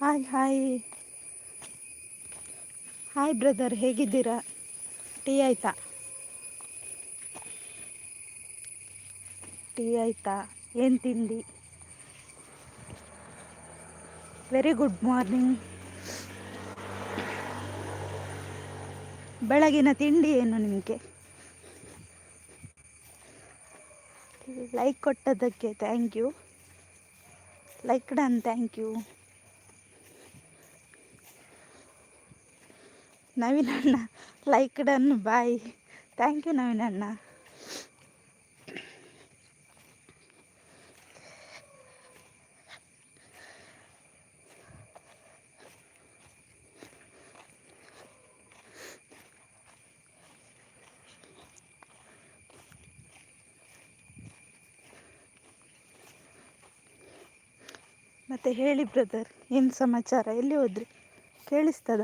Hi hi hi brother, ಹೇಗಿದ್ದೀರಾ? Tea ಆಯಿತಾ? Tea ಆಯಿತಾ? ಏನು ತಿಂಡಿ? Very good morning. ಬೆಳಗಿನ ತಿಂಡಿ ಏನು ನಿಮಗೆ? ಲೈಕ್ ಕೊಟ್ಟದ್ದಕ್ಕೆ thank you. Like done, thank you. ನವೀನಣ್ಣ like done, bye. Thank you ನವೀನಣ್ಣ. ಮತ್ತೆ ಹೇಳಿ ಬ್ರದರ್, ಏನು ಸಮಾಚಾರ? ಎಲ್ಲಿ ಹೋದ್ರಿ? ಕೇಳಿಸ್ತದ?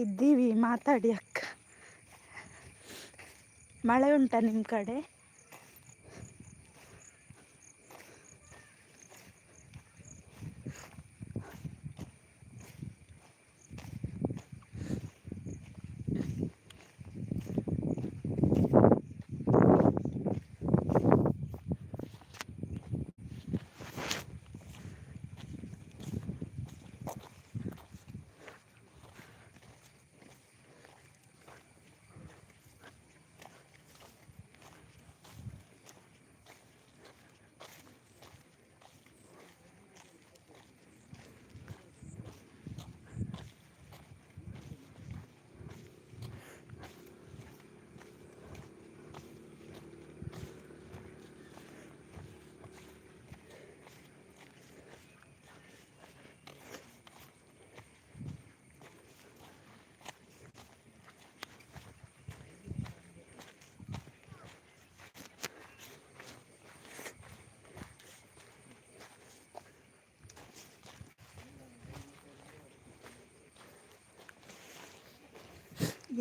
ಇದ್ದೀವಿ, ಮಾತಾಡಿ ಅಕ್ಕ. ಮಳೆ ಉಂಟಾ ನಿಮ್ಮ ಕಡೆ?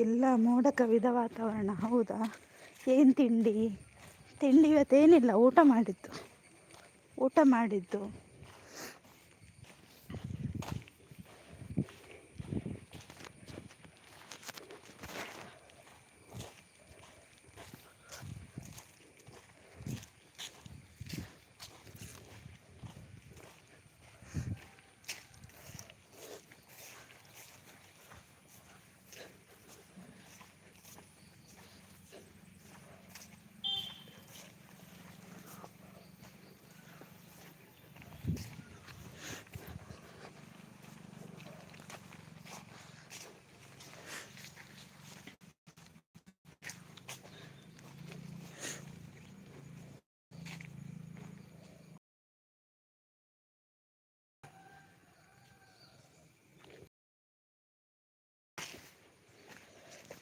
ಎಲ್ಲ ಮೋಡ ಕವಿದ ವಾತಾವರಣ. ಹೌದಾ? ಏನು ತಿಂಡಿ? ತಿಂಡಿ ಇವತ್ತೇನಿಲ್ಲ, ಊಟ ಮಾಡಿದ್ದು.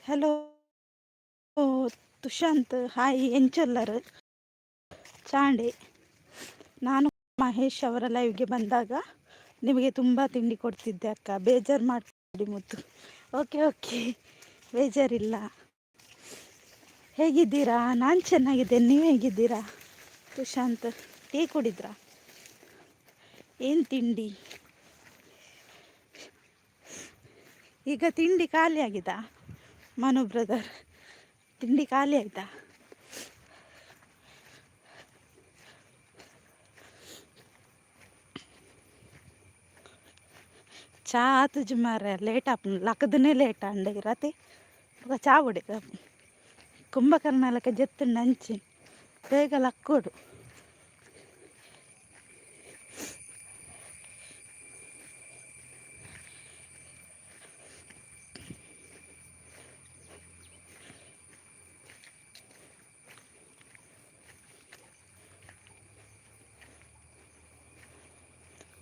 ಹಲೋ ತುಷಾಂತ್, ಹಾಯ್ ಎಂಚಲ್ಲರ್ ಚಾಂಡೆ. ನಾನು ಮಹೇಶ್ ಅವರ ಲೈವ್ಗೆ ಬಂದಾಗ ನಿಮಗೆ ತುಂಬ ತಿಂಡಿ ಕೊಡ್ತಿದ್ದೆ ಅಕ್ಕ, ಬೇಜಾರು ಮಾಡ್ತಿದ್ದೆ ಮುತ್ತು. Okay okay, ಬೇಜಾರಿಲ್ಲ. ಹೇಗಿದ್ದೀರಾ? ನಾನು ಚೆನ್ನಾಗಿದ್ದೇನೆ, ನೀವು ಹೇಗಿದ್ದೀರಾ? ತುಷಾಂತ್, ಟೀ ಕುಡಿದ್ರಾ? ಏನು ತಿಂಡಿ? ಈಗ ತಿಂಡಿ ಖಾಲಿ ಆಗಿದಾ ಮನು ಬ್ರದರ್? ತಿಂಡಿ ಖಾಲಿ ಆಯಿತಾ? चा तुझ मारे लेट आपण लकदने लेट अंडे राते ఒక చా కొడి కుంభకర్ణాలకి జెత్తు నంచి ಬೇಗ ಲಕ್ಕೋಡು.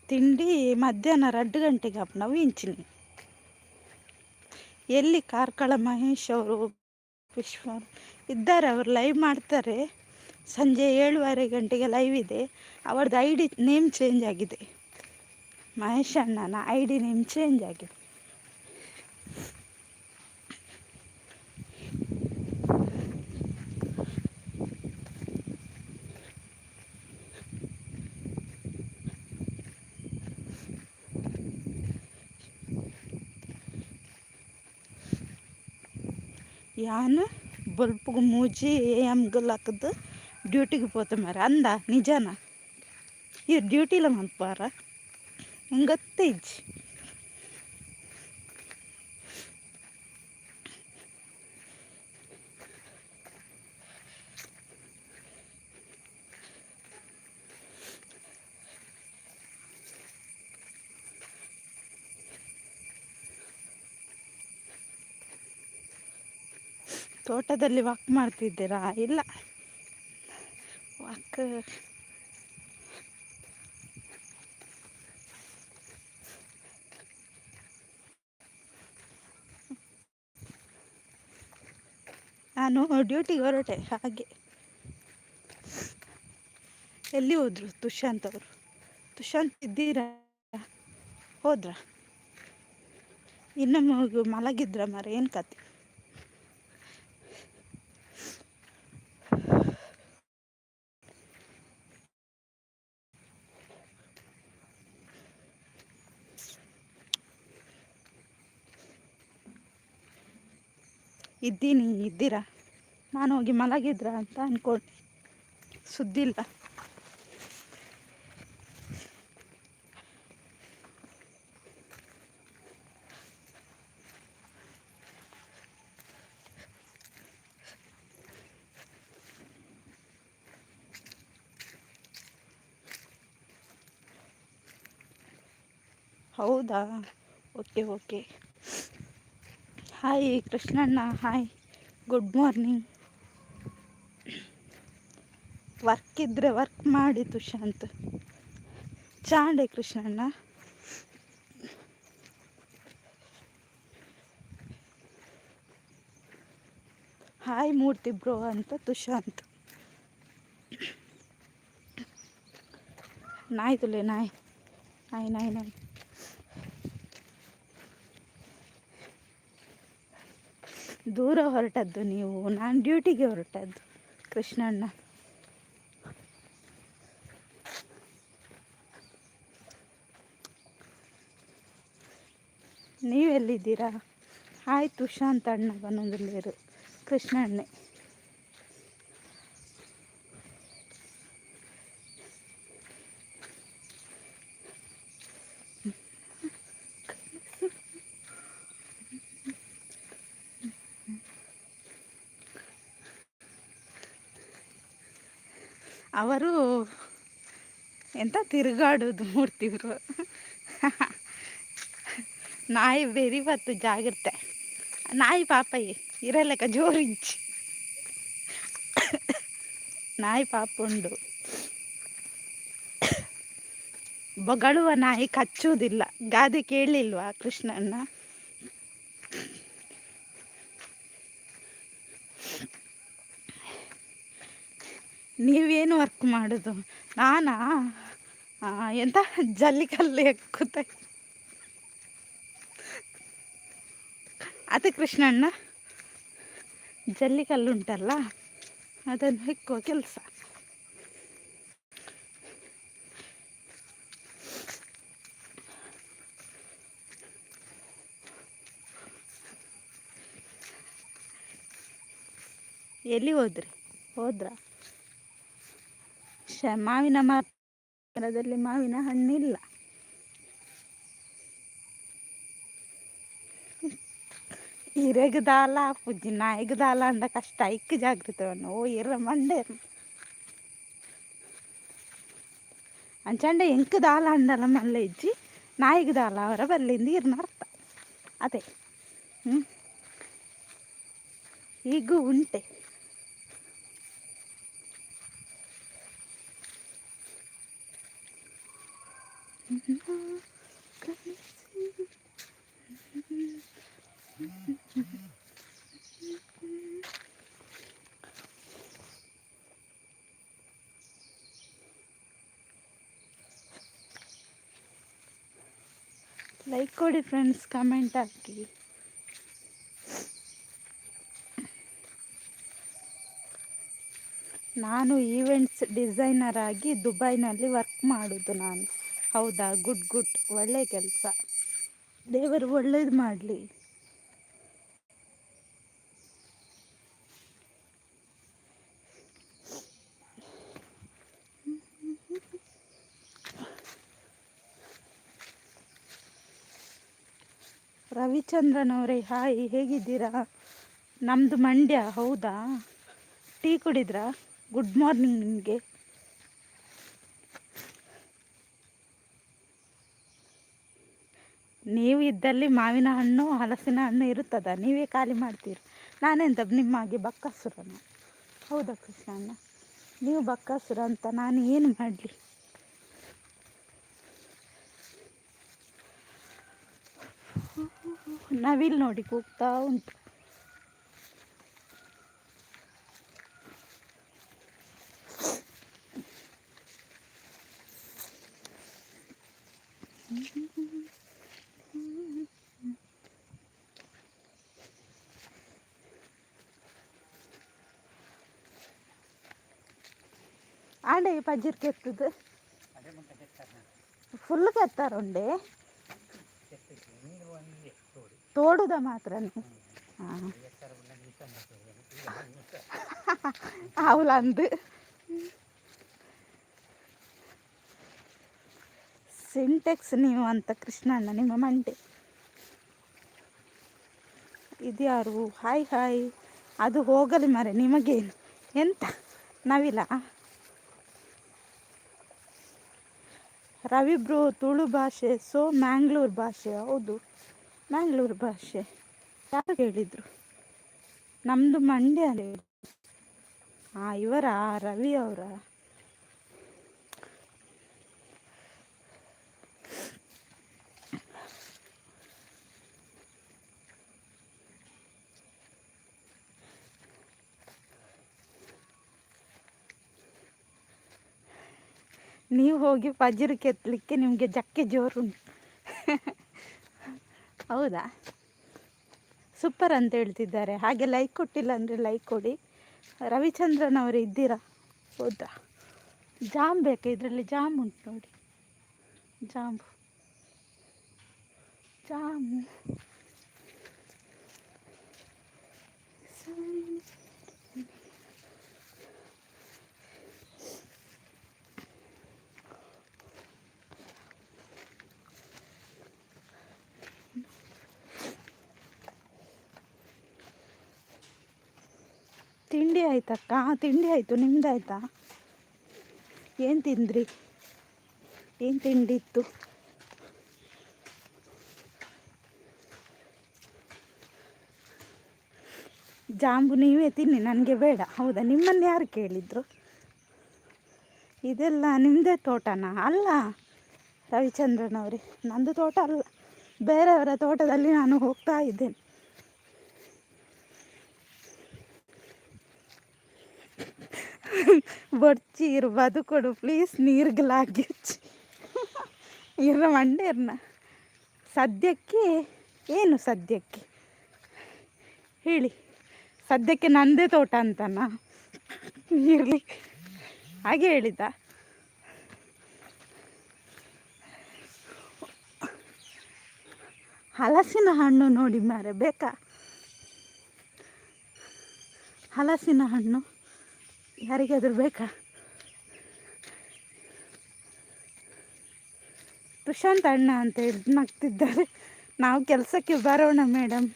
ತಿಂಡಿ ಮಧ್ಯಾಹ್ನ 2 ಗಂಟೆಗೆ ನಾವು ಇಂಚಿನಿ ಎಲ್ಲಿ ಕಾರ್ಕಳ ಮಹೇಶ್ ಅವರು ವಿಶ್ವ ಇದ್ದಾರೆ, ಅವರು ಲೈವ್ ಮಾಡ್ತಾರೆ. ಸಂಜೆ 7:30 ಗಂಟೆಗೆ ಲೈವ್ ಇದೆ. ಅವ್ರದ್ದು ID ನೇಮ್ ಚೇಂಜ್ ಆಗಿದೆ. ಮಹೇಶ್ ಅಣ್ಣನ ID ನೇಮ್ ಚೇಂಜ್ ಆಗಿದೆ. ಯಾನು ಬಲ್ಪ್ಗೆ ಮೂಜಿ ಏಮ್ಗಲ್ ಹಾಕದ್ದು ಡ್ಯೂಟಿಗೆ పోతే మరి ಅಂದ ನಿಜಾನ ಈ ಡ್ಯೂಟಿಲ ಮಲ್ಪಾರ ಹೆಂಗತ್ತೆ ಇಜ್ಜಿ ತೋಟದಲ್ಲಿ ವಾಕ್ ಮಾಡ್ತಿದ್ದೀರಾ? ಇಲ್ಲ, ವಾಕ್ ನಾನು ಡ್ಯೂಟಿಗೆ ಹೊರಟೆ. ಹಾಗೆ ಎಲ್ಲಿ ಹೋದ್ರು ತುಷಾಂತ್ ಅವರು? ತುಷಾಂತ್ ಇದ್ದೀರಾ? ಹೋದ್ರ? ಇನ್ನು ಮಲಗಿದ್ರ ಮರ? ಏನು ಕತೆ? ಇದ್ದೀರಾ? ನಾನು ಹೋಗಿ ಮಲಗಿದ್ರ ಅಂತ ಅಂದ್ಕೊಂಡು ಸುದ್ದಿಲ್ಲ. ಹೌದಾ? ಓಕೆ. ಹಾಯ್ ಕೃಷ್ಣಣ್ಣ, ಹಾಯ್, ಗುಡ್ ಮಾರ್ನಿಂಗ್. ವರ್ಕ್ ಇದ್ದರೆ ವರ್ಕ್ ಮಾಡಿ ತುಷಾಂತ್. ಚಾಂಡೆ ಕೃಷ್ಣಣ್ಣ. ಹಾಯ್ ಮೂರ್ತಿ ಬ್ರೋ ಅಂತ ತುಷಾಂತ್. ನಾಯಿ ತುಲೆ ನಾಯಿ. ದೂರ ಹೊರಟದ್ದು ನೀವು? ನಾನು ಡ್ಯೂಟಿಗೆ ಹೊರಟದ್ದು ಕೃಷ್ಣಣ್ಣ. ನೀವೆಲ್ಲಿದ್ದೀರಾ? ಹಾಯ್ ತುಷಾಂತ್ ಅಣ್ಣ ಬನ್ನೊಂದುಲ್ಲೇರು ಕೃಷ್ಣಣ್ಣೆ. ಅವರು ಎಂತ ತಿರುಗಾಡೋದು ಮೂರ್ತಿವ್ರು. ನಾಯಿ ಬೆರಿವತ್ತು ಜಾಗ್ರತೆ. ನಾಯಿ ಪಾಪಯ್ಯ ಇರಲೆಕ್ಕ ಜೋರಿಂಚಿ ನಾಯಿ ಪಾಪ ಉಂಡು. ಬೊಗಳುವ ನಾಯಿ ಕಚ್ಚುವುದಿಲ್ಲ. ಗಾದೆ ಕೇಳಲಿಲ್ವಾ ಕೃಷ್ಣಣ್ಣ? ನೀವೇನು ವರ್ಕ್ ಮಾಡೋದು? ನಾನಾ ಎಂತ ಜಲ್ಲಿಕಲ್ಲು ಎಕ್ಕುತ್ತ. ಅದು ಕೃಷ್ಣಣ್ಣ ಜಲ್ಲಿಕಲ್ಲು ಉಂಟಲ್ಲ, ಅದನ್ನು ಹೆಕ್ಕುವ ಕೆಲಸ. ಎಲ್ಲಿ ಹೋದ್ರ? ಮಾವಿನ ಮರದಲ್ಲಿ ಮಾವಿನ ಹಣ್ಣಿಲ್ಲ. ಇರೆಗದಾಲ ಪುಜ್ಜಿ ನಾಯಿಗದಾಲ ಅಂದ ಕಷ್ಟ. ಇಕ್ಕ ಜಾಗೃತವನ್ನು ಓ ಇರ ಮಂಡೆ ಅಂಚಂಡೆ ಎಂಕ್ ದಾಲ ಅಂಡಲ ಮಲ್ಲ ಇಜ್ಜಿ ನಾಯಿಗದಾಲ ಅವರ ಬಲ್ಲಿಂದ ಇರ್ನ ಅರ್ಥ ಅದೇ. ಈಗ ಉಂಟೆ. ಲೈಕ್ ಕೊಡಿ ಫ್ರೆಂಡ್ಸ್, ಕಮೆಂಟ್ ಹಾಕಿ. ನಾನು ಈವೆಂಟ್ಸ್ ಡಿಸೈನರ್ ಆಗಿ ದುಬೈನಲ್ಲಿ ವರ್ಕ್ ಮಾಡೋದು ನಾನು. ಹೌದಾ, ಗುಡ್ ಗುಡ್, ಒಳ್ಳೆ ಕೆಲಸ. ದೇವರು ಒಳ್ಳೇದು ಮಾಡಲಿ. ರವಿಚಂದ್ರನ್ ಅವರೇ, ಹಾಯ್, ಹೇಗಿದ್ದೀರಾ? ನಮ್ಮದು ಮಂಡ್ಯ. ಹೌದಾ, ಟೀ ಕುಡಿದ್ರಾ? ಗುಡ್ ಮಾರ್ನಿಂಗ್ ನಿಮಗೆ. ನೀವು ಇದ್ದಲ್ಲಿ ಮಾವಿನ ಹಣ್ಣು ಹಲಸಿನ ಹಣ್ಣು ಇರುತ್ತದ, ನೀವೇ ಖಾಲಿ ಮಾಡ್ತೀರಿ. ನಾನೆಂತ ನಿಮ್ಮಾಗೆ ಬಕ್ಕಾಸುರನ? ಹೌದಾ ಕೃಷ್ಣಣ್ಣ, ನೀವು ಬಕ್ಕಾಸುರ ಅಂತ ನಾನು ಏನು ಮಾಡಲಿ? ನವಿಲ್ ನೋಡಿ ಕೂಗ್ತಾ ಉಂಟು. ಆಂಡೆ ಪಜ್ಜಿರ್ ಕೆತ್ತದು ಫುಲ್ ಕೆತ್ತಾರುಂಡೆ ತೋಡುದ ಮಾತ್ರ. ಹಾಂ ಅವಲಂದು ಸಿಂಟೆಕ್ಸ್ ನೀವು ಅಂತ ಕೃಷ್ಣಣ್ಣ ನಿಮ್ಮ ಮಂಡೆ. ಇದ್ಯಾರು? Hi hi. ಅದು ಹೋಗಲಿ ಮರೆ, ನಿಮಗೇನು ಎಂತ ನವಿಲ? ರವಿ ಬ್ರೋ ತುಳು ಭಾಷೆ, ಸೊ ಮ್ಯಾಂಗ್ಳೂರು ಭಾಷೆ. ಹೌದು, ಮ್ಯಾಂಗ್ಳೂರು ಭಾಷೆ. ಯಾರು ಹೇಳಿದರು? ನಮ್ಮದು ಮಂಡ್ಯ. ಹಾಂ, ಇವರಾ ರವಿ ಅವರ? ನೀವು ಹೋಗಿ ಪಜ್ಜರು ಕೆತ್ತಲಿಕ್ಕೆ ನಿಮಗೆ ಜಕ್ಕೆ ಜೋರುಂಟು. ಹೌದಾ, ಸೂಪರ್ ಅಂತ ಹೇಳ್ತಿದ್ದಾರೆ. ಹಾಗೆ ಲೈಕ್ ಕೊಟ್ಟಿಲ್ಲ ಅಂದರೆ ಲೈಕ್ ಕೊಡಿ. ರವಿಚಂದ್ರನ್ ಅವರು ಇದ್ದೀರಾ? ಹೌದಾ, ಜಾಮ್ ಬೇಕಾ? ಇದರಲ್ಲಿ ಜಾಮ್ ಉಂಟು ನೋಡಿ, ಜಾಮು ಜಾಮು. ತಿಂಡಿ ಆಯ್ತಕ್ಕ? ತಿಂಡಿ ಆಯಿತು, ನಿಮ್ದಾಯ್ತಾ? ಏನು ತಿಂದ್ರಿ? ಏನು ತಿಂಡಿ ಇತ್ತು? ಜಾಂಬು ನೀವೇ ತಿನ್ನಿ, ನನಗೆ ಬೇಡ. ಹೌದಾ, ನಿಮ್ಮನ್ನು ಯಾರು ಕೇಳಿದರು? ಇದೆಲ್ಲ ನಿಮ್ಮದೇ ತೋಟನಾ? ಅಲ್ಲ ರವಿಚಂದ್ರನ್ ಅವರೇ, ನಂದು ತೋಟ ಅಲ್ಲ, ಬೇರೆಯವರ ತೋಟದಲ್ಲಿ ನಾನು ಹೋಗ್ತಾ ಇದ್ದೇನೆ. ಬೊಡ್ಚಿ ಇರ್ಬದು ಕೊಡು ಪ್ಲೀಸ್, ನೀರ್ಗಲಾಗಿ ಇರ ಮಂಡೇರ್ನ. ಸದ್ಯಕ್ಕೆ ಏನು? ಸದ್ಯಕ್ಕೆ ಹೇಳಿ. ಸದ್ಯಕ್ಕೆ ನಂದೇ ತೋಟ ಅಂತನಾ? ಇರಲಿ, ಹಾಗೆ ಹೇಳಿದ. ಹಲಸಿನ ಹಣ್ಣು ನೋಡಿ ಮಾರೆ, ಬೇಕಾ? ಹಲಸಿನ ಹಣ್ಣು ಯಾರಿಗಾದ್ರೂ ಬೇಕಾ? ಪ್ರಶಾಂತ್ ಅಣ್ಣ ಅಂತ ಹೇಳಿ ನಗ್ತಿದ್ದಾರೆ. ನಾವು ಕೆಲಸಕ್ಕೆ ಬರೋಣ ಮೇಡಮ್,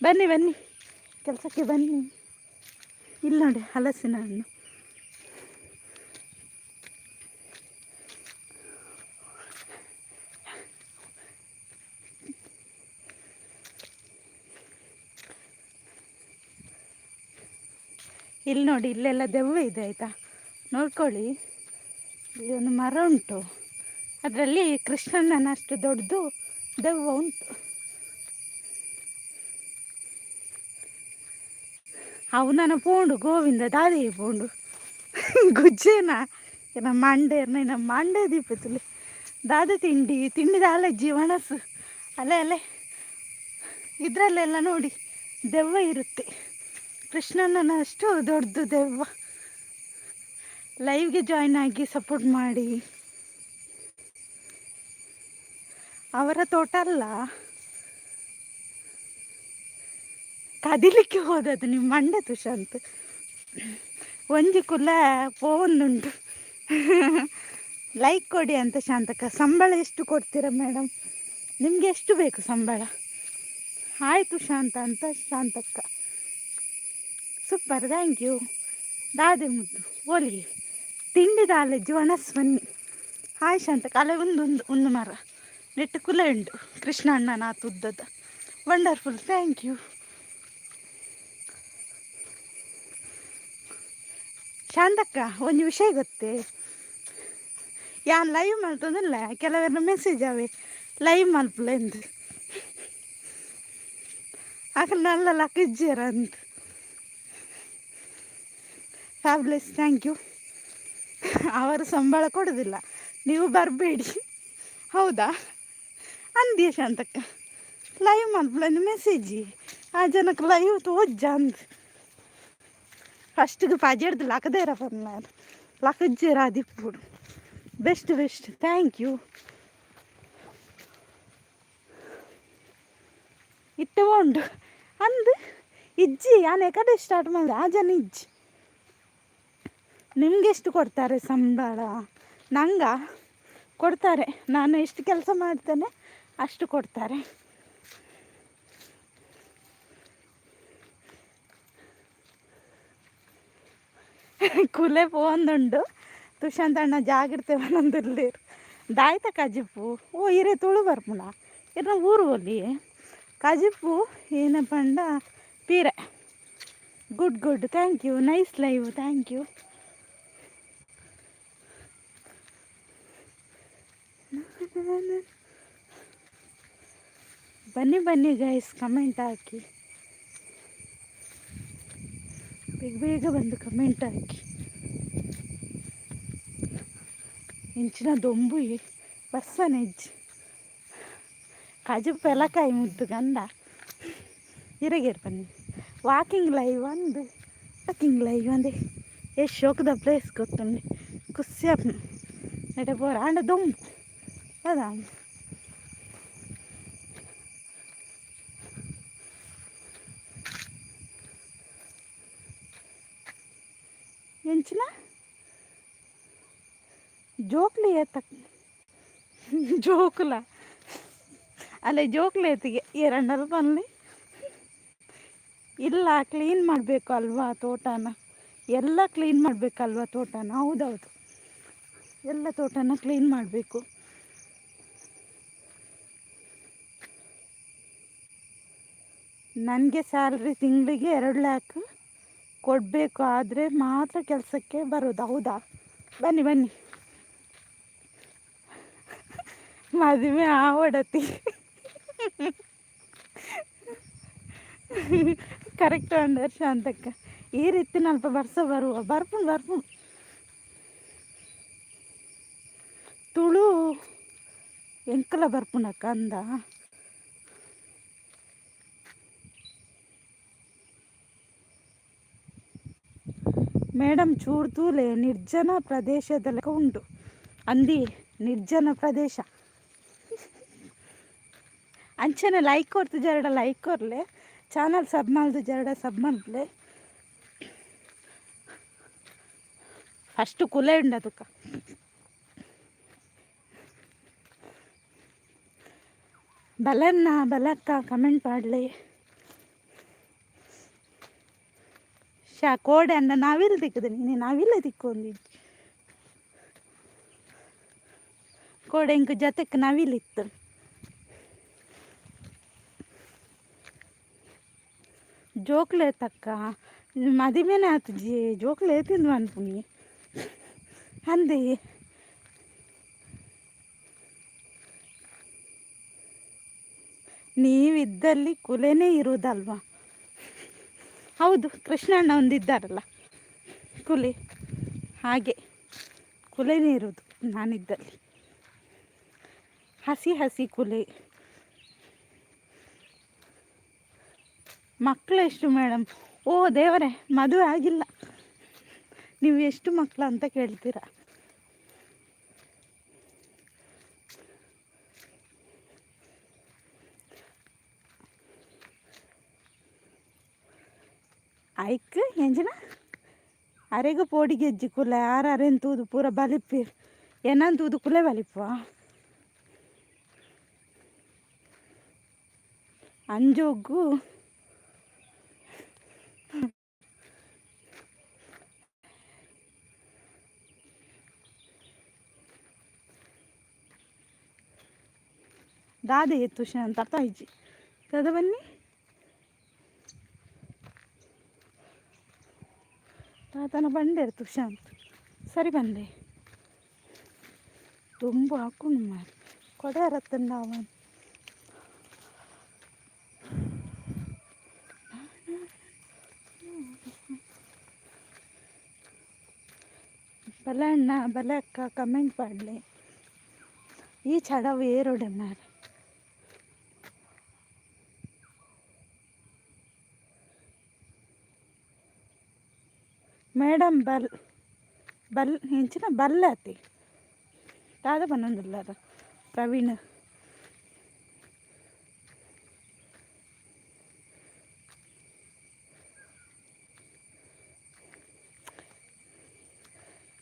ಬನ್ನಿ ಬನ್ನಿ, ಕೆಲಸಕ್ಕೆ ಬನ್ನಿ. ಇಲ್ಲಿ ನೋಡಿ ಹಲಸಿನ ಹಣ್ಣು. ಇಲ್ಲಿ ನೋಡಿ, ಇಲ್ಲೆಲ್ಲ ದೆವ್ವ ಇದೆ ಆಯಿತಾ, ನೋಡ್ಕೊಳ್ಳಿ. ಇಲ್ಲಿ ಒಂದು ಮರ ಉಂಟು, ಅದರಲ್ಲಿ ಕೃಷ್ಣನಷ್ಟು ದೊಡ್ಡದು ದೆವ್ವ ಉಂಟು. ಅವನನ್ನು ಪೋಂಡು ಗೋವಿಂದ ದಾದಿ ಪೋಂಡು ಗುಜ್ಜೇನ ನಮ್ಮ ಮಂಡೆ ದೀಪತ್ತಲ್ಲಿ ದಾದ ತಿಂಡಿದ ಅಲೆ ಜೀವನಸು ಅಲೆ ಇದರಲ್ಲೆಲ್ಲ ನೋಡಿ ದೆವ್ವ ಇರುತ್ತೆ. ಕೃಷ್ಣನಷ್ಟು ದೊಡ್ಡದು ದೆವ್ವ. ಲೈವ್ಗೆ ಜಾಯ್ನ್ ಆಗಿ ಸಪೋರ್ಟ್ ಮಾಡಿ. ಅವರ ತೋಟ ಅಲ್ಲ, ಕದಿಲಿಕ್ಕೆ ಹೋದದ್ದು ನಿಮ್ಮ ಮಂಡೆ ತುಷಾಂತ್. ಒಂಜಿ ಕುಲ ಪೋವೊಂದುಂಟು. ಲೈಕ್ ಕೊಡಿ ಅಂತ ಶಾಂತಕ್ಕ. ಸಂಬಳ ಎಷ್ಟು ಕೊಡ್ತೀರಾ ಮೇಡಮ್? ನಿಮಗೆ ಎಷ್ಟು ಬೇಕು ಸಂಬಳ? ಆಯಿತು ಶಾಂತ ಅಂತ ಶಾಂತಕ್ಕ. Super, thank you. ದಾದೆ ಮುದ್ದು ಓಲಿಗೆ ತಿಂಡಿದ ಅಲೆಜ್ಜು ಒಣಸ್ ಬನ್ನಿ. ಹಾಯ್ ಶಾಂತಕ್ಕ. ಅಲೆ ಒಂದು ಮರ ನೆಟ್ಟು ಕುಲ ಉಂಟು ಕೃಷ್ಣ ಅಣ್ಣನ ತುದ್ದದ. ವಂಡರ್ಫುಲ್, ಥ್ಯಾಂಕ್ ಯು ಶಾಂತಕ್ಕ. ಒಂದು ವಿಷಯ ಗೊತ್ತೇ, ಯಾನ್ ಲೈವ್ ಮಲ್ತದಿಲ್ಲ, ಕೆಲವೆಲ್ಲ ಮೆಸೇಜ್ ಅವೆ ಲೈವ್ ಮಲ್ಪಲೆಂದು ಆಕಲ್ ನಲ್ಲ ಲಕ್ಕಿಜ್ಜರ ಅಂತ. Fabulous, thank you. ಅವರು ಸಂಬಳ ಕೊಡೋದಿಲ್ಲ, ನೀವು ಬರಬೇಡಿ. ಹೌದಾ ಅಂದ್ಯ ಶಾಂತಕ್ಕ? ಲೈವ್ ಮಲ್ಪಲೆಂದು ಮೆಸೇಜಿ ಆ ಜನಕ್ಕೆ ಲೈವ್ ತೋಜ್ಜ ಅಂದ್ ಫಸ್ಟ್ಗೆ ಪಜೆಡ್ದು ಲಕ್ಕದೇರ ನಾನು ಲಕ್ಕಜ್ಜೇರ ದಿಪ್ಪುಡು. Best thank you. ಇಟ್ಟು ಉಂಟು ಅಂದು ಇಜ್ಜಿ ಆನೆ ಕಡೆ ಸ್ಟಾರ್ಟ್ ಮಾಡಿದೆ ಆ ಜನ ಇಜ್ಜಿ. ನಿಮಗೆಷ್ಟು ಕೊಡ್ತಾರೆ ಸಂಬಳ? ನಂಗ ಕೊಡ್ತಾರೆ, ನಾನು ಎಷ್ಟು ಕೆಲಸ ಮಾಡ್ತೇನೆ ಅಷ್ಟು ಕೊಡ್ತಾರೆ. ಕುಲೆ ಪೋಂದುಂಡು ತುಷಾಂತ್ ಅಣ್ಣ ಜಾಗಿರ್ತೇವನಂದಿರ್ಲಿರು ದಾಯ್ತ ಕಜಿಪ್ಪು. ಓ ಇರೇ ತುಳು ಬರ್ಪುಣ ಇರ ಊರು ಹೋಲಿ ಕಜಿಪ್ಪು ಏನ ಪಂಡ ಪೀರೆ. Good, thank you. Nice live, thank you. ಬನ್ನಿ ಗೈಸ್, ಕಮೆಂಟ್ ಹಾಕಿ, ಬೇಗ ಬಂದು ಕಮೆಂಟ್ ಹಾಕಿ. ಇಂಚಿನ ದೊಂಬು ಬಸ್ಸನೆಜ್ಜಿ ಕಜು ಪೆಲಕಾಯಿ ಮುದ್ದು ಗಂಡ ಇರಗೇರು ಬನ್ನಿ. ವಾಕಿಂಗ್ ಲೈವ್ ಒಂದೇ ಎಷ್ಟು ಶೋಕದ ಪ್ಲೇಸ್ ಗೊತ್ತುಂಡೆ ಕುಸ್ಯಾಪ್ ನಡೆ ಬೋರ ಅಂಡ ದೊಂಬು ಅದಾ. ಎಂಚಿನ ಜೋಕ್ಲಿ ಜೋಕುಲ ಅಲ್ಲೇ ಜೋಕ್ಲಿ ಎತ್ತಿಗೆ ಎರಡಲ್ಲಿ ಬನ್ನಿ. ಇಲ್ಲ, ಕ್ಲೀನ್ ಮಾಡಬೇಕು ಅಲ್ವಾ ತೋಟನ, ಎಲ್ಲ ಕ್ಲೀನ್ ಮಾಡಬೇಕಲ್ವಾ ತೋಟನ. ಹೌದೌದು, ಎಲ್ಲ ತೋಟನ ಕ್ಲೀನ್ ಮಾಡಬೇಕು. ನನಗೆ ಸ್ಯಾಲ್ರಿ ತಿಂಗಳಿಗೆ 2 ಲ್ಯಾಕ್ ಕೊಡಬೇಕು, ಆದರೆ ಮಾತ್ರ ಕೆಲಸಕ್ಕೆ ಬರೋದು. ಹೌದಾ? ಬನ್ನಿ ಮದುವೆ ಆವಡತಿ ಕರೆಕ್ಟ್ ಅಂಡರ್ ಶಾಂತಕ್ಕ. ಈ ರೀತಿ ನಲ್ಪ ವರ್ಷ ಬರ್ಪುಣ್ ತುಳು ಎಂಕಲ ಬರ್ಪುಣಕ್ಕ ಅಂದ. ಮೇಡಮ್ ಚೂರ್ತೂಲೆ ನಿರ್ಜನ ಪ್ರದೇಶದಲ್ಲಿ ಉಂಟು ಅಂದಿ. ನಿರ್ಜನ ಪ್ರದೇಶ ಅಂಚನೆ ಲೈಕ್ ಕೊಡ್ತು ಜರಡ ಲೈಕ್ ಕೊರ್ಲೆ, ಚಾನಲ್ ಸಬ್ ಮಾಡ್ದು ಜರಡ ಸಬ್ ಮಲ್ಪ್ಲೆ. ಫಸ್ಟ್ ಕುಲೆ ಉಂಡ ತುಕ್ಕ ಬಲಕ್ಕ ಕಮೆಂಟ್ ಮಾಡಲಿ. ಕೋಡೆ ಅಂಡ ನಾವಿಲ್ಲ ತಿಕ್ಕದೆ ನೀನು ನಾವಿಲ್ಲ ತಿಕ್ಕೊಂದಿದ್ದು ಕೋಡೆ ಇಂಕ ಜೊತೆಗೆ ನಾವಿಲ್ಲಿತ್ತು. ಜೋಕ್ಲೆ ತಕ್ಕ ಮದಿಮೇನೆ ಆತಜಿ ಜೋಕ್ಲೆ ತಿಂದು ಅನ್ಪುನಿ ಅಂದೆ. ನೀವಿದ್ದಲ್ಲಿ ಕುಲೆನೇ ಇರುವುದಲ್ವಾ? ಹೌದು, ಕೃಷ್ಣಣ್ಣ ಒಂದಿದ್ದಾರಲ್ಲ ಕುಲೆ, ಹಾಗೆ ಕುಲೆನೇ ಇರೋದು ನಾನಿದ್ದಲ್ಲಿ. ಹಸಿ ಹಸಿ ಕುಲೆ. ಮಕ್ಕಳು ಎಷ್ಟು ಮೇಡಮ್? ಓ ದೇವರೇ, ಮದುವೆ ಆಗಿಲ್ಲ. ನೀವು ಎಷ್ಟು ಮಕ್ಕಳು ಅಂತ ಕೇಳ್ತೀರ. ಐಕ್ ಎಂಜಿನ ಅರೆಗ ಪೋಡಿಗೆ ಎಜ್ಜಿ ಕುಲೆ ಆರೆಂತೂದು ಪೂರ ಬಲಿಪ್ಪೀರ್ ಏನಂತೂದು ಕುಲೆ ಬಲಿಪ್ಪ ಅಂಜೋಗು ದಾದೆ ಎತ್ತು ಶಾಂತ ಅಪ್ಪಾಜಿ ಕದ ಬನ್ನಿ ತಾತನ ಬಂಡೆ ತುಶಾಂತ್ ಸರಿ ಬಂದೆ ತುಂಬ ಹಾಕೊಂಡು ಮಾರಿ ಕೊಡೆ ರತ್ತಂಡ ಅವನು ಬಲೆ ಅಣ್ಣ ಬಲೆ ಅಕ್ಕ ಕಮೆಂಟ್ ಮಾಡಲಿ ಈ ಚಡವು ಏರೋಡೆ ಮಾರಿ ಮೇಡಮ್ ಬಲ್ ಹೆಂಚಿನ ಬಲ್ಲೆ ಅತಿ ದಾದ ಬನ್ನೊಂದಿಲ್ಲ ಅದು ಪ್ರವೀಣ್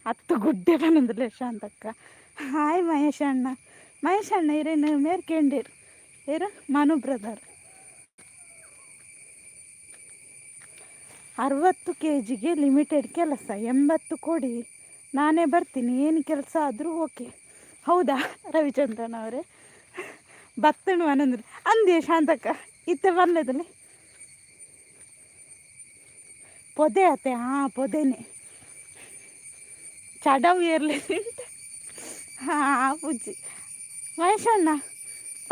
ಹತ್ತು ಗುಡ್ಡೆ ಬನ್ನೊಂದಿಲ್ಲ ಶಾಂತಕ್ಕ. ಹಾಯ್ ಮಹೇಶ್ ಅಣ್ಣ ಇರೇನು ಮೇರ್ಕೇಂಡೀರು ಏರು ಮನು ಬ್ರದರ್ 60 kg ಲಿಮಿಟೆಡ್ ಕೆಲಸ 80 ಕೊಡಿ ನಾನೇ ಬರ್ತೀನಿ ಏನು ಕೆಲಸ ಆದರೂ ಓಕೆ. ಹೌದಾ ರವಿಚಂದ್ರನ್ ಅವರೇ? ಬತ್ತಣು ಅನ್ನಂದ್ರೆ ಅಂದೇ ಶಾಂತಕ್ಕ ಇತ್ತೆ ಬರ್ಲೇದಲ್ಲಿ ಪೊದೆ ಅತ್ತೆ. ಹಾಂ ಪೊದೆನೆ ಚಡವು ಏರ್ಲಿ ಹಾಂ ಪೂಜಿ ಮಹೇಶಣ್ಣ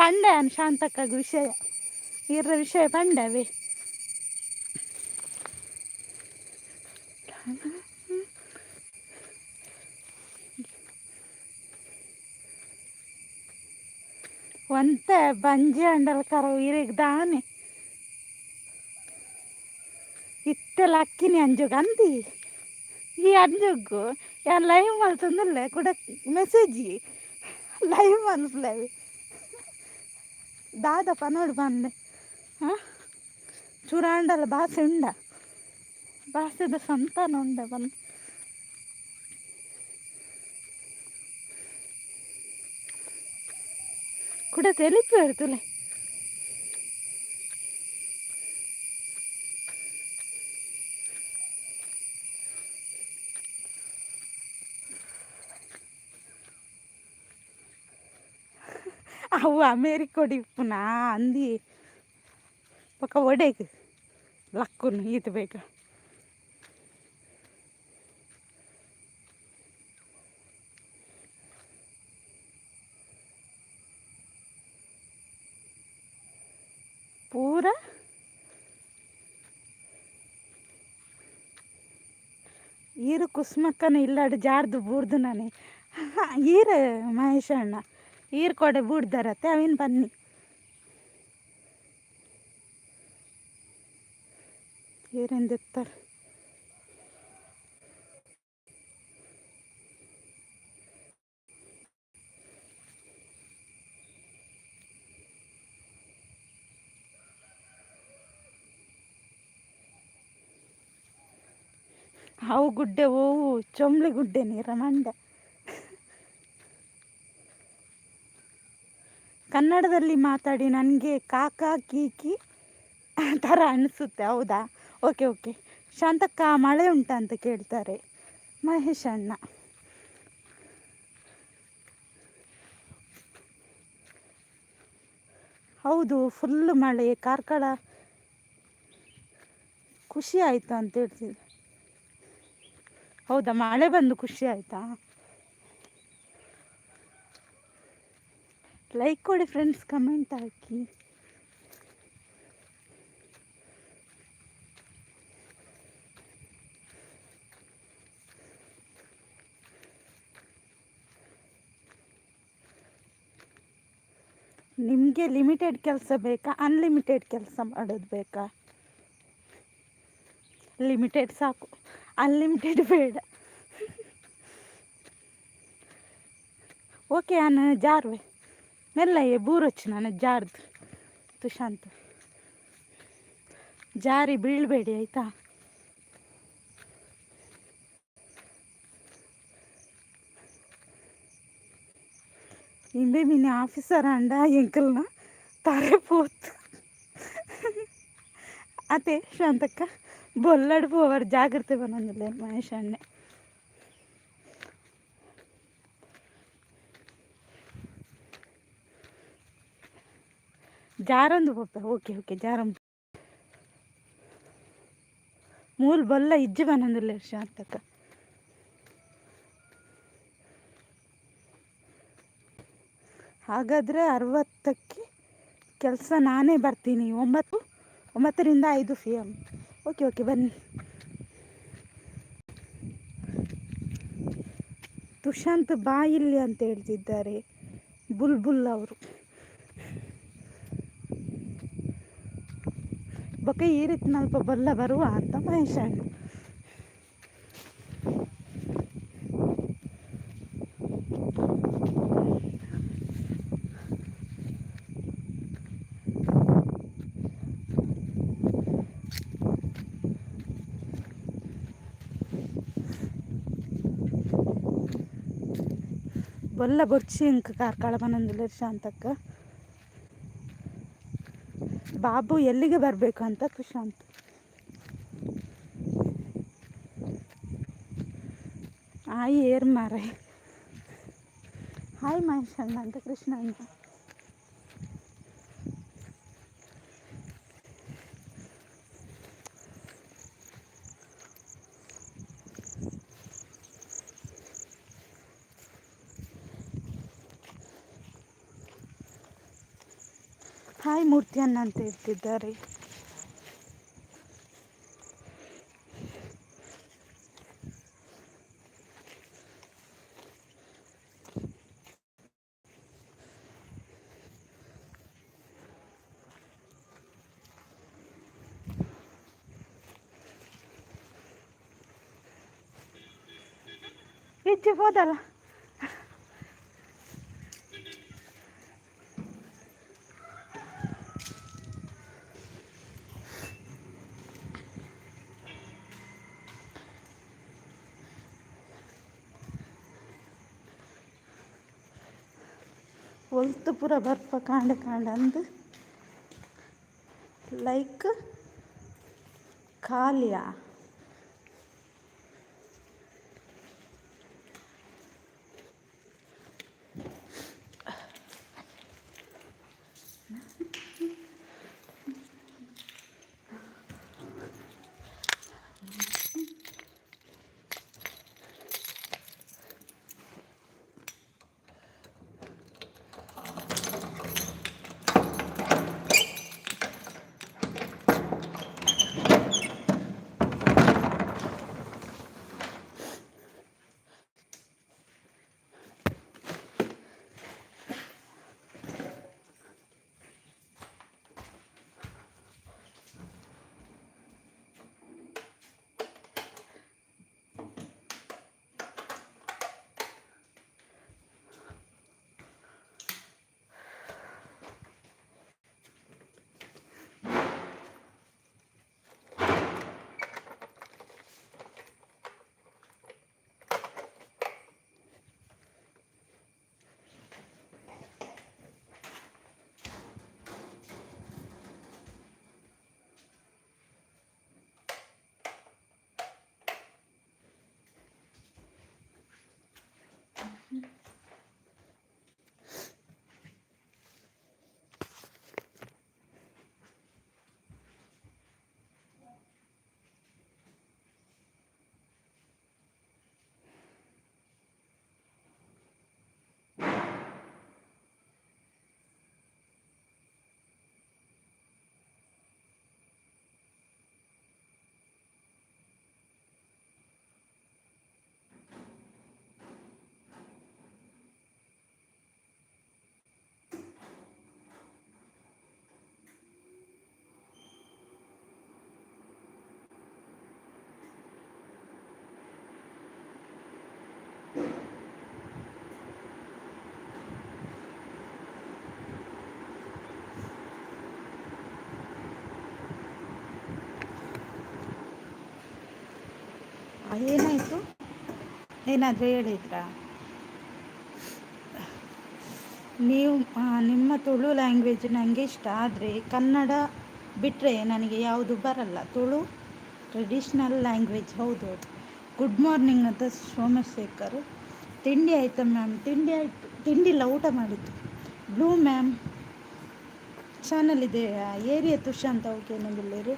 ಪಂಡೆ ಅನ್ ಶಾಂತಕ್ಕಾಗ ವಿಷಯ ಇರ ವಿಷಯ ಪಂಡವೇ ಒಂತೆ ಬಂಜಿ ಅಂಡಲ್ ಕರವು ಇರಿಗೆ ದಾನೆ ಇತ್ತೆಲ್ಲ ಅಕ್ಕಿನಿ ಅಂಜೋಗ ಅಂದಿ ಈ ಅಂಜೋಗು ಯಾರು ಲೈವ್ ಮಾಡ್ತಂದಲ್ಲೇ ಕೂಡ ಮೆಸೇಜಿ ಲೈವ್ ಮಲ್ಸ್ಲೇವಿ ದಾದಪ್ಪ ನೋಡಿ ಬಂದೆ ಹಾಂ ಚೂರಾಂಡಲ್ಲ ಬಾಸೆ ಉಂಡ ಬಾಸೆದ ಸಂತಾನ ಉಂಡ ಬಂದು ಕೂಡ ತೆಲಿಪು ಇರ್ತಲೆ ಅವು ಅಮೇರಿಕೊಡಿ ಪುನಃ ಅಂದಿ ಪಕ್ಕ ಒಡೆಗೆ ಲಕ್ಕುನು ಈತ ಬೇಗ ಪೂರ ಈರು ಕುಸ್ಮಕ್ಕನ ಇಲ್ಲಾಡು ಜಾರ್ದು ಬೂರ್ದು ನಾನೇ ಈರ ಮಹೇಶ ಅಣ್ಣ ಈರು ಕೊಡೆ ಬೂಡ್ದಾರತ್ತೆ ಅವಿನ ಬನ್ನಿ ಏರೆಂದಿರ್ತಾರೆ ಅವು ಗುಡ್ಡೆ ಓವು ಚೊಂಬ್ಳಿ ಗುಡ್ಡೆ ನೀರ ಮಂಡ ಕನ್ನಡದಲ್ಲಿ ಮಾತಾಡಿ ನನಗೆ ಕಾಕಾ ಕೀಕಿ ಥರ ಅನಿಸುತ್ತೆ. ಹೌದಾ? ಓಕೆ ಶಾಂತಕ್ಕ ಮಳೆ ಉಂಟಾ ಅಂತ ಕೇಳ್ತಾರೆ ಮಹೇಶ್ ಅಣ್ಣ. ಹೌದು ಫುಲ್ಲು ಮಳೆ ಕಾರ್ಕಳ ಖುಷಿ ಆಯಿತು ಅಂತ ಹೇಳ್ತಿದ್ದೆ. ಹೌದಾ ಮಳೆ ಬಂದು ಖುಷಿ ಆಯಿತಾ? ಲೈಕ್ ಕೊಡಿ ಫ್ರೆಂಡ್ಸ್, ಕಮೆಂಟ್ ಹಾಕಿ. ನಿಮಗೆ ಲಿಮಿಟೆಡ್ ಕೆಲಸ ಬೇಕಾ, ಅನ್ಲಿಮಿಟೆಡ್ ಕೆಲಸ ಮಾಡೋದು ಬೇಕಾ? ಲಿಮಿಟೆಡ್ ಸಾಕು, ಅನ್ಲಿಮಿಟೆಡ್ ಬೇಡ. ಓಕೆ ನಾನು ಜಾರುವೆ ಮೆಲ್ಲಯ್ಯ ಬೂರೊಚ್ಚು ನಾನು ಜಾರ್ದು. ತುಷಾಂತ್ ಜಾರಿ ಬೀಳಬೇಡಿ ಆಯಿತಾ? ఇంబే మీ ఆఫీసర్ అండ ఎంకల్న తరపోతు అతే శాంతక్క బొల్లడు పోవాడు జాగ్రత్త పనందులే మహేష్ అన్నే ಜಾರಂದು ಪಪ್ಪ. ಓಕೆ ಓಕೆ ಜಾರಂ ಮೂಲ ಬೊಲ್ಲ ಇಜ್ಜಿ ಬನಂದಿಲ್ಲ ಶಾಂತಕ್ಕ. ಹಾಗಾದರೆ 60ಕ್ಕೆ ಕೆಲಸ ನಾನೇ ಬರ್ತೀನಿ. 9ರಿಂದ 5 PM. ಓಕೆ ಓಕೆ ಬನ್ನಿ. ತುಷಾಂತ್ ಬಾ ಇಲ್ಲಿ ಅಂತ ಹೇಳ್ತಿದ್ದಾರೆ ಬುಲ್ಬುಲ್ ಅವರು. ಬೊಕ್ಕ ಈ ರೀತಿ ನಲ್ಪ ಬಲ್ಲ ಬರುವ ಅಂತ ಮಹೇಶ್ ಅಣ್ಣ. ಬೊಲ್ಲ ಬೊಡ್ಚಿ ಇಂಕ ಕಾರ್ಕಳ ಬನಂದಿಲ್ಲ ಶಾಂತಕ್ಕ. ಬಾಬು ಎಲ್ಲಿಗೆ ಬರಬೇಕು ಅಂತ ಸುಶಾಂತ್. ಹಾಯ್ ಏರ್ ಮಾರೆ. ಹಾಯ್ ಮಹೇಶ್ ಅಣ್ಣ ಅಂತ ಕೃಷ್ಣ ಅಣ್ಣ. ಹಾಯ್ ಮೂರ್ತಿ ಅಣ್ಣ ಅಂತ ಹೇಳ್ತಿದ್ದಾರೆ. ಇಚ್ಚೆ ಹೋದಲ್ಲ ಒಲ್ತು ಪೂರ ಬರ್ಪ ಕಾಂಡ ಕಾಂಡ ಅಂದು ಲೈಕ್ ಖಾಲಿಯಾ ಏನಾಯಿತು? ಏನಾದರೂ ಹೇಳಿದ್ರಾ? ನೀವು ನಿಮ್ಮ ತುಳು ಲ್ಯಾಂಗ್ವೇಜ್ ನನಗೆ ಇಷ್ಟ, ಆದರೆ ಕನ್ನಡ ಬಿಟ್ಟರೆ ನನಗೆ ಯಾವುದು ಬರಲ್ಲ. ತುಳು ಟ್ರೆಡಿಷ್ನಲ್ ಲ್ಯಾಂಗ್ವೇಜ್, ಹೌದು. ಗುಡ್ ಮಾರ್ನಿಂಗ್ ಅಂತ ಸೋಮಶೇಖರ್. ತಿಂಡಿ ಆಯಿತಾ ಮ್ಯಾಮ್? ತಿಂಡಿ ಆಯಿತು. ತಿಂಡಿಲ್ಲ, ಊಟ ಮಾಡಿದ್ದು. ಬ್ಲೂ ಮ್ಯಾಮ್ ಚಾನಲ್ ಇದೆ, ಏರಿಯಾ ತುಷಾಂತ್ ಓಕೆನಗಿಲ್ಲರು.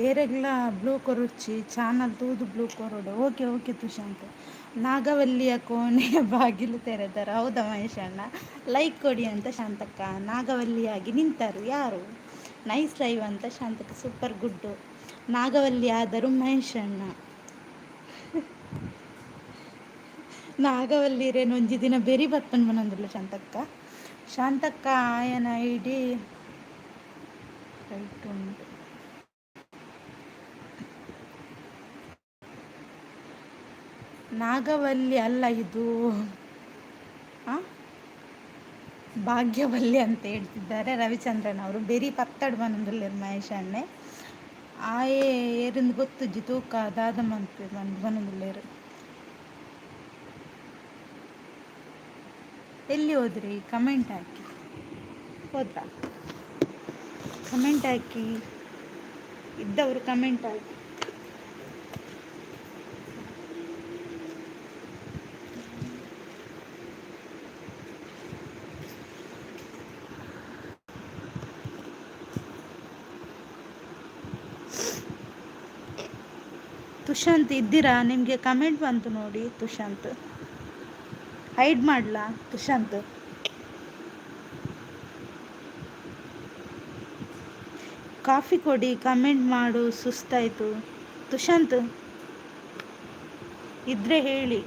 ಏರೆಗ್ಲ ಬ್ಲೂ ಕೊರುಚಿ ಚಾನಲ್ ತೂದು ಬ್ಲೂ ಕೊರೋಡು. Okay okay Tushanth. ನಾಗವಲ್ಲಿಯ ಕೋಣೆಯ ಬಾಗಿಲು ತೆರೆದರು. ಹೌದಾ ಮಹೇಶ್ ಅಣ್ಣ? ಲೈಕ್ ಕೊಡಿ ಅಂತ ಶಾಂತಕ್ಕ ನಾಗವಲ್ಲಿಯಾಗಿ ನಿಂತರು. ಯಾರು? ನೈಸ್ ಲೈವ್ ಅಂತ ಶಾಂತಕ್ಕ. ಸೂಪರ್ ಗುಡ್ಡು. ನಾಗವಲ್ಲಿ ಆದರೂ ಮಹೇಶ್ ಅಣ್ಣ ನಾಗವಲ್ಲಿರೇನು ಒಂಜಿ ದಿನ ಬೆರಿ ಬತ್ತನ್ ಮನಂದಿಲ್ಲ ಶಾಂತಕ್ಕ. ಶಾಂತಕ್ಕ ಆಯನ ಐಡಿ ರೈಟ್ ಉಂಟು. ನಾಗವಲ್ಲಿ ಅಲ್ಲ ಇದು, ಭಾಗ್ಯವಲ್ಲಿ ಅಂತ ಹೇಳ್ತಿದ್ದಾರೆ ರವಿಚಂದ್ರನ್ ಅವರು. ಬೆರಿ ಪತ್ತಡ್ ಬಂದಿಲ್ಲ ಮಹೇಶ್ ಅಣ್ಣೆ ಆಯೆ ಏರಿಂದ ಗೊತ್ತುಜ್ಜಿ ತೂಕ ದಾದ ಮಂತ್ ಬಂದಿಲ್ಲೇರು. ಎಲ್ಲಿ ಹೋದ್ರಿ? ಕಮೆಂಟ್ ಹಾಕಿ. ಹೋದ್ರಾ? ಕಮೆಂಟ್ ಹಾಕಿ, ಇದ್ದವರು ಕಮೆಂಟ್ ಹಾಕಿ. ತುಷಾಂತ್ ಇದ್ದೀರಾ? ನಿಮಗೆ ಕಮೆಂಟ್ ಬಂತು ನೋಡಿ ತುಷಾಂತ್. ಹೈಡ್ ಮಾಡಲಾ ತುಷಾಂತ್? ಕಾಫಿ ಕೊಡಿ, ಕಮೆಂಟ್ ಮಾಡು, ಸುಸ್ತಾಯಿತು. ತುಷಾಂತ್ ಇದ್ರೆ ಹೇಳಿ.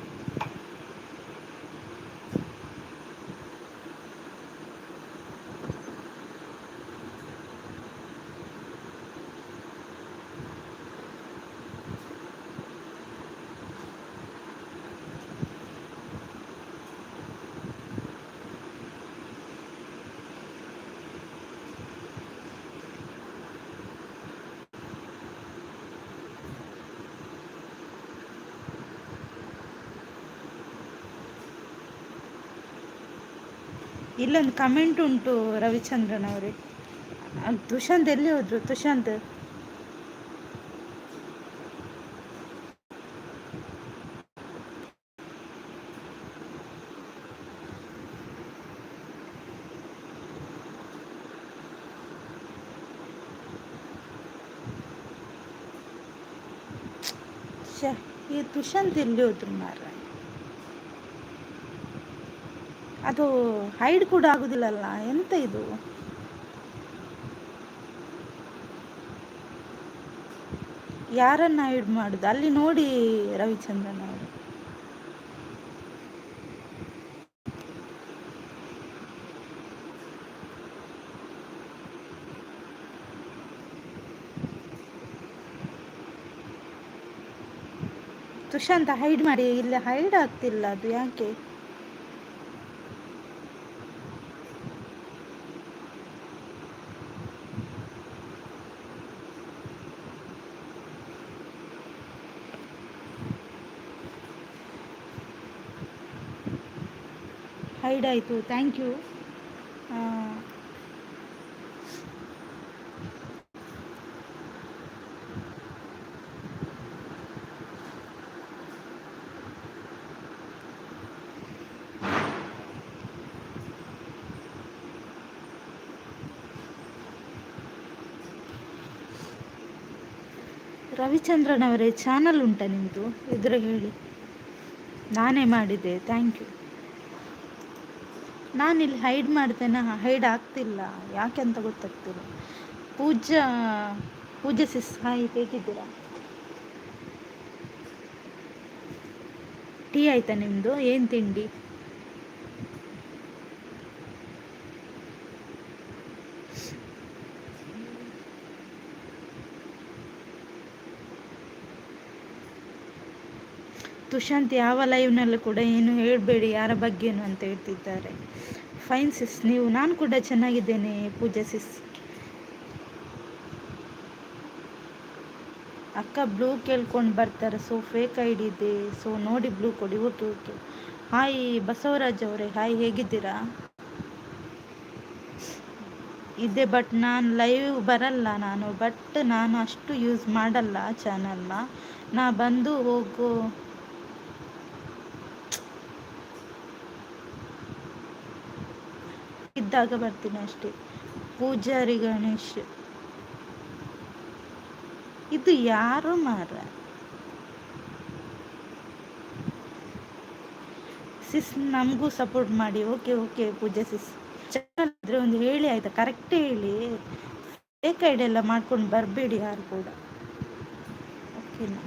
ಇಲ್ಲೊಂದು ಕಮೆಂಟ್ ಉಂಟು ರವಿಚಂದ್ರನ್ ಅವರೇ. ತುಷಾಂತ್ ಎಲ್ಲಿ ಹೋದ್ರು? ತುಷಾಂತ್ ಈ ತುಷಾಂತ್ ಎಲ್ಲಿ ಹೋದ್ರು ಮಾರ? ಅದು ಹೈಡ್ ಕೂಡ ಆಗುದಿಲ್ಲಲ್ಲ, ಎಂತ ಇದು? ಯಾರನ್ನ ಹೈಡ್ ಮಾಡುದು? ಅಲ್ಲಿ ನೋಡಿ ರವಿಚಂದ್ರನ್ ಅವರು. ತುಷಾಂತ್ ಹೈಡ್ ಮಾಡಿ, ಇಲ್ಲಿ ಹೈಡ್ ಆಗ್ತಿಲ್ಲ ಅದು ಯಾಕೆ? ಹೈಡ್ ಆಯಿತು, ಥ್ಯಾಂಕ್ ಯು. ರವಿಚಂದ್ರನ್ ಅವರೇ, ಚಾನಲ್ ಉಂಟಾ ನಿಮ್ಮದು? ಇದ್ರೆ ಹೇಳಿ. ನಾನೇ ಮಾಡಿದ್ದೆ, ಥ್ಯಾಂಕ್ ಯು. ನಾನಿಲ್ಲಿ ಹೈಡ್ ಮಾಡ್ತೇನೆ, ಹೈಡ್ ಆಗ್ತಿಲ್ಲ ಯಾಕೆ ಅಂತ ಗೊತ್ತಾಗ್ತಿಲ್ಲ. ಪೂಜಾ ಪೂಜಾ ಸಿಸ್, ಹಾಯ್, ಹೇಗಿದ್ದೀರಾ? ಟೀ ಆಯಿತಾ ನಿಮ್ಮದು? ಏನು ತಿಂಡಿ? ತುಷಾಂತ್ ಯಾವ ಲೈವ್ನಲ್ಲೂ ಕೂಡ ಏನು ಹೇಳಬೇಡಿ ಯಾರ ಬಗ್ಗೆನು ಅಂತ ಹೇಳ್ತಿದ್ದಾರೆ. ಫೈನ್ ಸಿಸ್, ನೀವು? ನಾನು ಕೂಡ ಚೆನ್ನಾಗಿದ್ದೇನೆ ಪೂಜಾ ಸಿಸ್. ಅಕ್ಕ ಬ್ಲೂ ಕೇಳ್ಕೊಂಡು ಬರ್ತಾರೆ, ಸೊ ಫೇಕ್ ಐ ಡಿ ಇದೆ, ಸೊ ನೋಡಿ ಬ್ಲೂ ಕೊಡಿ. Okay okay. ಹಾಯ್ ಬಸವರಾಜ್ ಅವರೇ, ಹಾಯ್, ಹೇಗಿದ್ದೀರಾ? ಇದೆ, ಬಟ್ ನಾನು ಲೈವ್ ಬರಲ್ಲ ನಾನು, ಬಟ್ ನಾನು ಅಷ್ಟು ಯೂಸ್ ಮಾಡಲ್ಲ ಚಾನಲ್ನ. ನಾ ಬಂದು ಹೋಗೋ ಇದ್ದಾಗ ಬರ್ತೀನಿ ಅಷ್ಟೇ. ಪೂಜಾರಿ ಗಣೇಶ್, ಇದು ಯಾರು ಮಾರ? ಸಿಸ್ ನಮಗೂ ಸಪೋರ್ಟ್ ಮಾಡಿ. ಓಕೆ ಓಕೆ ಪೂಜಾ ಸಿಸ್, ಚಾನಲ್ ಇದ್ರೆ ಒಂದು ಹೇಳಿ ಆಯ್ತಾ, ಕರೆಕ್ಟೇ ಹೇಳಿ. ಫೇಕ್ ಐಡಿ ಎಲ್ಲ ಮಾಡ್ಕೊಂಡು ಬರಬೇಡಿ ಯಾರು ಕೂಡ, ಓಕೆನಾ?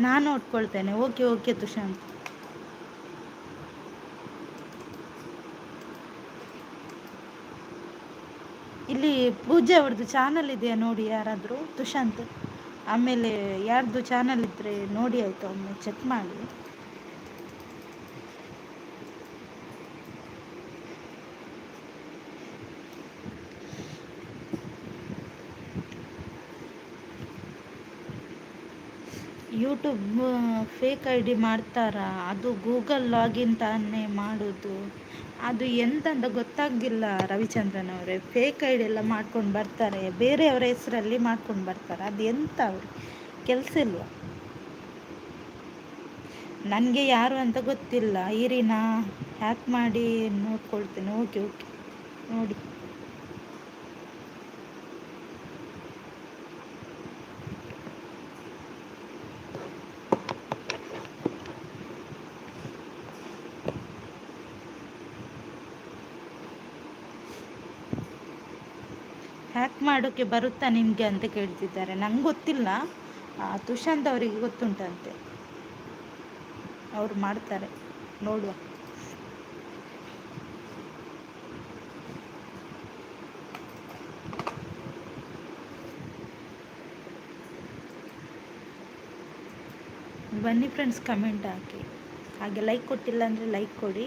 ನಾನು ನೋಡ್ಕೊಳ್ತೇನೆ. Okay okay Tushant. ಇಲ್ಲಿ ಪೂಜೆ ಅವ್ರದ್ದು ಚಾನಲ್ ಇದೆಯಾ ನೋಡಿ ಯಾರಾದರೂ, ತುಷಾಂತ್. ಆಮೇಲೆ ಯಾರ್ದು ಚಾನಲ್ ಇದ್ದರೆ ನೋಡಿ ಆಯಿತಾ, ಒಮ್ಮೆ ಚೆಕ್ ಮಾಡಿ. ಯೂಟ್ಯೂಬ್ ಫೇಕ್ ಐ ಡಿ ಮಾಡ್ತಾರಾ? ಅದು ಗೂಗಲ್ ಲಾಗಿನ್ ತಾನೇ ಮಾಡೋದು. ಅದು ಎಂತಂತ ಗೊತ್ತಾಗಿಲ್ಲ ರವಿಚಂದ್ರನ್ ಅವರೇ. ಫೇಕ್ ಐ ಡಿ ಎಲ್ಲ ಮಾಡ್ಕೊಂಡು ಬರ್ತಾರೆ, ಬೇರೆಯವರ ಹೆಸರಲ್ಲಿ ಮಾಡ್ಕೊಂಡು ಬರ್ತಾರೆ. ಅದು ಎಂತ ಅವರು ಕೆಲಸ ಇಲ್ವಾ? ನನಗೆ ಯಾರು ಅಂತ ಗೊತ್ತಿಲ್ಲ, ಇರಿ ನಾ ಹ್ಯಾಕ್ ಮಾಡಿ ನೋಡ್ಕೊಳ್ತೇನೆ. ಓಕೆ ಓಕೆ, ನೋಡಿ. ಹ್ಯಾಕ್ ಮಾಡೋಕ್ಕೆ ಬರುತ್ತಾ ನಿಮಗೆ ಅಂತ ಕೇಳ್ತಿದ್ದಾರೆ. ನಂಗೆ ಗೊತ್ತಿಲ್ಲ, ತುಷಾಂತ್ ಅವರಿಗೆ ಗೊತ್ತುಂಟಂತೆ, ಅವ್ರು ಮಾಡ್ತಾರೆ, ನೋಡುವ. ಬನ್ನಿ ಫ್ರೆಂಡ್ಸ್, ಕಮೆಂಟ್ ಹಾಕಿ, ಹಾಗೆ ಲೈಕ್ ಕೊಟ್ಟಿಲ್ಲ ಅಂದರೆ ಲೈಕ್ ಕೊಡಿ.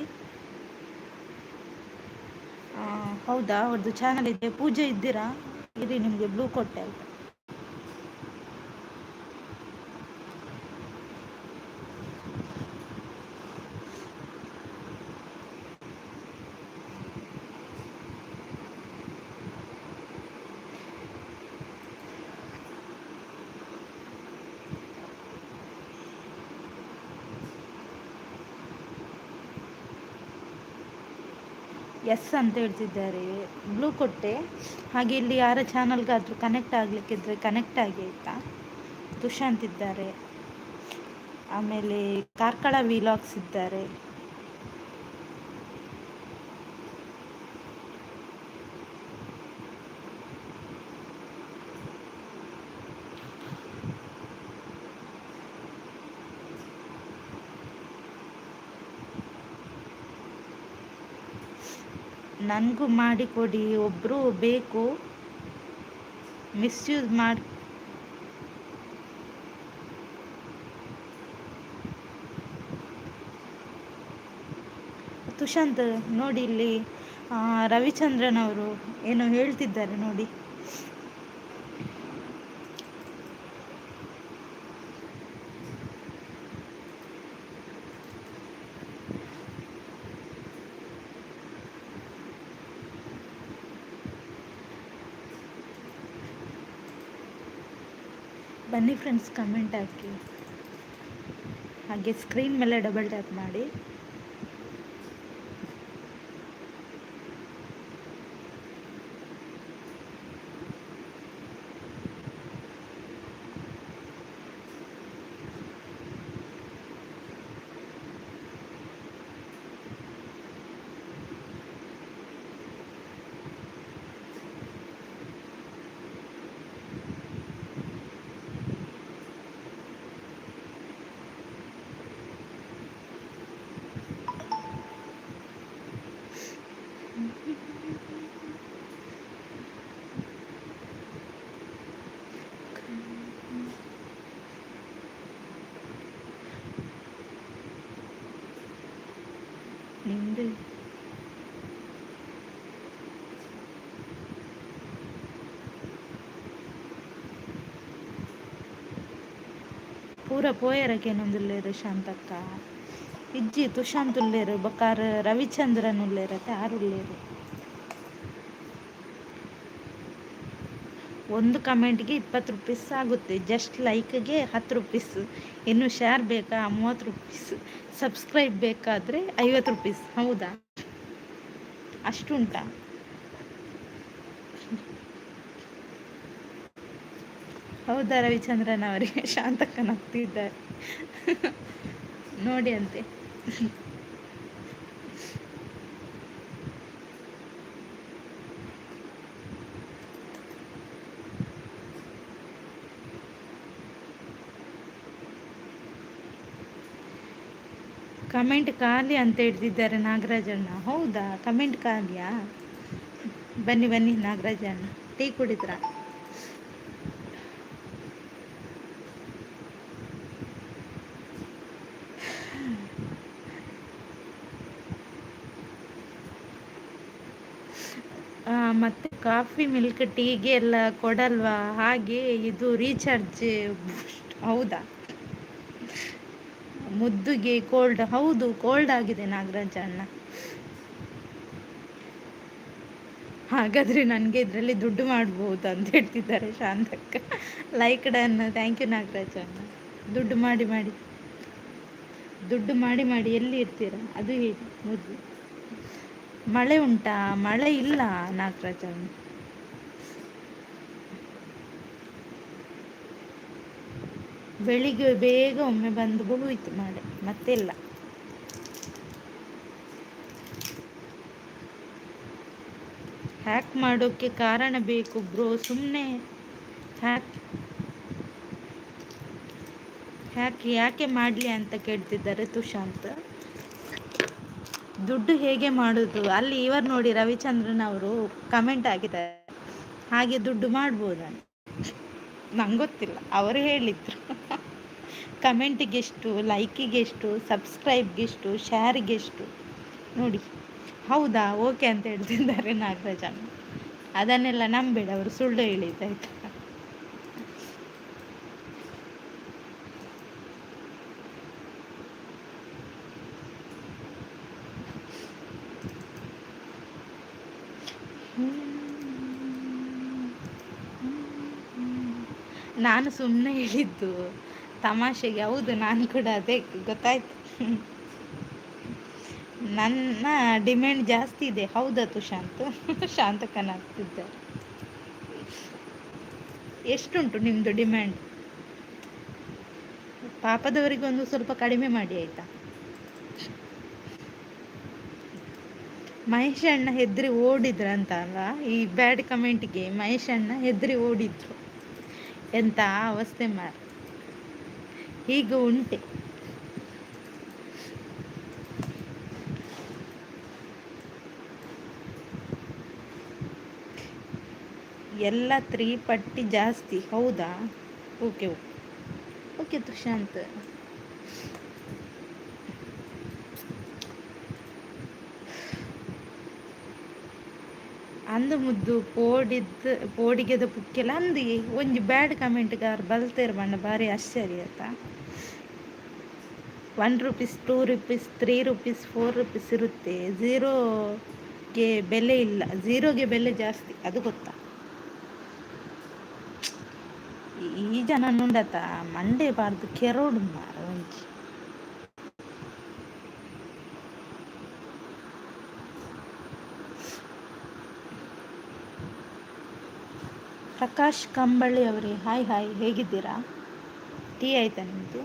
ಹೌದಾ, ಅವ್ರದ್ದು ಚಾನಲ್ ಇದೆ. ಪೂಜೆ ಇದ್ದೀರಾ? ಇರಿ, ನಿಮಗೆ ಬ್ಲೂ ಕೊಟ್ಟೆ ಆಯ್ತು. ಎಸ್ ಅಂತ ಹೇಳ್ತಿದ್ದಾರೆ, ಬ್ಲೂ ಕೊಟ್ಟೆ. ಹಾಗೆ ಇಲ್ಲಿ ಯಾರ ಚಾನಲ್ಗಾದರೂ ಕನೆಕ್ಟ್ ಆಗಲಿಕ್ಕಿದ್ರೆ ಕನೆಕ್ಟ್ ಆಗಿ ಆಯಿತಾ. ತುಷಾಂತ್ ಇದ್ದಾರೆ, ಆಮೇಲೆ ಕಾರ್ಕಳ ವಿಲಾಗ್ಸ್ ಇದ್ದಾರೆ. ನನಗೂ ಮಾಡಿ ಕೊಡಿ, ಒಬ್ಬರು ಬೇಕು. ಮಿಸ್ಯೂಸ್ ಮಾಡಿ ತುಷಾಂತ್ ನೋಡಿ, ಇಲ್ಲಿ ರವಿಚಂದ್ರನ್ ಅವರು ಏನೋ ಹೇಳ್ತಿದ್ದಾರೆ ನೋಡಿ. ಬನ್ನಿ ಫ್ರೆಂಡ್ಸ್, ಕಮೆಂಟ್ ಹಾಕಿ, ಹಾಗೆ ಸ್ಕ್ರೀನ್ ಮೇಲೆ ಡಬಲ್ ಟ್ಯಾಪ್ ಮಾಡಿ. ಪೂರ ಪೋಯರಕೇನೊಂದುಲ್ಲೇರು ಶಾಂತಕ್ಕ ಇಜ್ಜಿ ತುಷಾಂತ್ ಉಲ್ಲೇರು ಬೊಕ್ಕಾರ್ ರವಿಚಂದ್ರನ್ ಉಲ್ಲೇರತ್ತೆ ಆರುಲ್ಲೇರು. ಒಂದು ಕಮೆಂಟ್ಗೆ 20 ರುಪೀಸ್ ಆಗುತ್ತೆ, ಜಸ್ಟ್ ಲೈಕ್ಗೆ 10 ರುಪೀಸ್, ಇನ್ನು ಶೇರ್ ಬೇಕಾ 30 ರುಪೀಸ್, ಸಬ್ಸ್ಕ್ರೈಬ್ ಬೇಕಾದರೆ 50 ರುಪೀಸ್. ಹೌದಾ, ಅಷ್ಟುಂಟಾ? ಹೌದಾ ರವಿಚಂದ್ರನ್ ಅವರಿಗೆ ಶಾಂತಕ್ಕನಾಗ್ತಿದ್ದಾರೆ ನೋಡಿ ಅಂತೆ. ಕಮೆಂಟ್ ಖಾಲಿ ಅಂತ ಹೇಳ್ತಿದ್ದಾರೆ ನಾಗರಾಜಣ್ಣ. ಹೌದಾ, ಕಮೆಂಟ್ ಖಾಲಿಯಾ? ಬನ್ನಿ ಬನ್ನಿ ನಾಗರಾಜಣ್ಣ, ಟೀ ಕುಡಿದ್ರಾ? ಮತ್ತು ಕಾಫಿ ಮಿಲ್ಕ್ ಟೀಗೆ ಎಲ್ಲ ಕೊಡಲ್ವಾ? ಹಾಗೆ ಇದು ರೀಚಾರ್ಜ್. ಹೌದಾ, ಮುದ್ದುಗೆ ಕೋಲ್ಡ್. ಹೌದು, ಕೋಲ್ಡ್ ಆಗಿದೆ ನಾಗರಾಜ ಅಣ್ಣ. ಹಾಗಾದರೆ ನನಗೆ ಇದರಲ್ಲಿ ದುಡ್ಡು ಮಾಡ್ಬೋದು ಅಂತ ಹೇಳ್ತಿದ್ದಾರೆ ಶಾಂತಕ್ಕ. Like done, thank you Nagaraja ಅಣ್ಣ. ದುಡ್ಡು ಮಾಡಿ ಮಾಡಿ, ದುಡ್ಡು ಮಾಡಿ ಮಾಡಿ. ಎಲ್ಲಿ ಇರ್ತೀರಾ ಅದು ಹೇಳಿ ಮೊದಲು. ಮಳೆ ಉಂಟಾ? ಮಳೆ ಇಲ್ಲ ನಾಗರಾಜ ಅಣ್ಣ. ಬೆಳಿಗ್ಗೆ ಬೇಗ ಒಮ್ಮೆ ಬಂದು ಹೋಯಿತು ಮಳೆ, ಮತ್ತೆಲ್ಲ. ಹ್ಯಾಕ್ ಮಾಡೋಕ್ಕೆ ಕಾರಣ ಬೇಕು ಬ್ರೋ, ಸುಮ್ಮನೆ ಹ್ಯಾಕ್ ಹ್ಯಾಕ್ ಯಾಕೆ ಮಾಡಲಿ ಅಂತ ಕೇಳ್ತಿದ್ದಾರೆ ತುಷಾಂತ್. ದುಡ್ಡು ಹೇಗೆ ಮಾಡೋದು? ಅಲ್ಲಿ ಇವರು ನೋಡಿ, ರವಿಚಂದ್ರನ್ ಅವರು ಕಮೆಂಟ್ ಆಗಿದ್ದಾರೆ, ಹಾಗೆ ದುಡ್ಡು ಮಾಡ್ಬೋದಂತ. ನಂಗೆ ಗೊತ್ತಿಲ್ಲ, ಅವರು ಹೇಳಿದ್ರು. ಕಮೆಂಟಿಗೆಷ್ಟು, ಲೈಕಿಗೆಷ್ಟು, ಸಬ್ಸ್ಕ್ರೈಬ್ಗೆಷ್ಟು, ಶೇರಿಗೆಷ್ಟು ನೋಡಿ. ಹೌದಾ, ಓಕೆ ಅಂತ ಹೇಳ್ತಿದ್ದಾರೆ ನಾಗರಾಜಣ್ಣ. ಅದನ್ನೆಲ್ಲ ನಂಬೇಡ, ಅವರು ಸುಳ್ಳು ಹೇಳಿದ್ದಾಯ್ತು. ನಾನು ಸುಮ್ಮನೆ ಹೇಳಿದ್ದು ತಮಾಷೆಗೆ. ಹೌದು, ನಾನು ಕೂಡ ಅದೇ ಗೊತ್ತಾಯ್ತು. ನನ್ನ ಡಿಮ್ಯಾಂಡ್ ಜಾಸ್ತಿ ಇದೆ. ಹೌದಾ ತುಷಾಂತ್? ಶಾಂತಕನಾಗ್ತಿದ್ದಾರೆ. ಎಷ್ಟುಂಟು ನಿಮ್ಮದು ಡಿಮ್ಯಾಂಡ್? ಪಾಪದವರಿಗೆ ಒಂದು ಸ್ವಲ್ಪ ಕಡಿಮೆ ಮಾಡಿ ಆಯಿತಾ? ಮಹೇಶ್ ಅಣ್ಣ ಹೆದ್ರಿ ಓಡಿದ್ರಂತ ಅಲ್ಲ, ಈ ಬ್ಯಾಡ್ ಕಮೆಂಟ್ಗೆ ಮಹೇಶ್ ಅಣ್ಣ ಹೆದ್ರಿ ಓಡಿದ್ರು. ಎಂಥ ಅವಸ್ಥೆ ಮಾರ, ಹೀಗೆ ಉಂಟೆ. ಎಲ್ಲ 3 ಪಟ್ಟಿ ಜಾಸ್ತಿ. ಹೌದಾ, ಓಕೆ ಓಕೆ ಓಕೆ ತುಷಾಂತ್. ಅಂದು ಮುದ್ದು ಪೋಡಿಗೆದ ಪುಕ್ಕೆಲ್ಲ ಅಂದು ಒಂಜಿ ಬ್ಯಾಡ್ ಕಮೆಂಟ್ಗಾರ ಬಲ್ತೇರು ಬಣ್ಣ ಭಾರಿ ಆಶ್ಚರ್ಯ ಆಯ್ತಾ. 1 ರುಪೀಸ್, 2 ರುಪೀಸ್, 3 ರುಪೀಸ್, 4 ರುಪೀಸ್ ಇರುತ್ತೆ. ಝೀರೋಗೆ ಬೆಲೆ ಇಲ್ಲ, ಝೀರೋಗೆ ಬೆಲೆ ಜಾಸ್ತಿ, ಅದು ಗೊತ್ತಾ? ಈ ಜನ ನುಂಡತ ಮಂಡೆ ಬಾರ್ದು ಕೆರೋಡು ಮಾರ ಒಂಜಿ. ಪ್ರಕಾಶ್ ಕಂಬಳಿ ಅವರೇ, ಹಾಯ್ ಹಾಯ್, ಹೇಗಿದ್ದೀರಾ? ಟೀ ಆಯ್ತಾ ನಿಮ್ಮದು?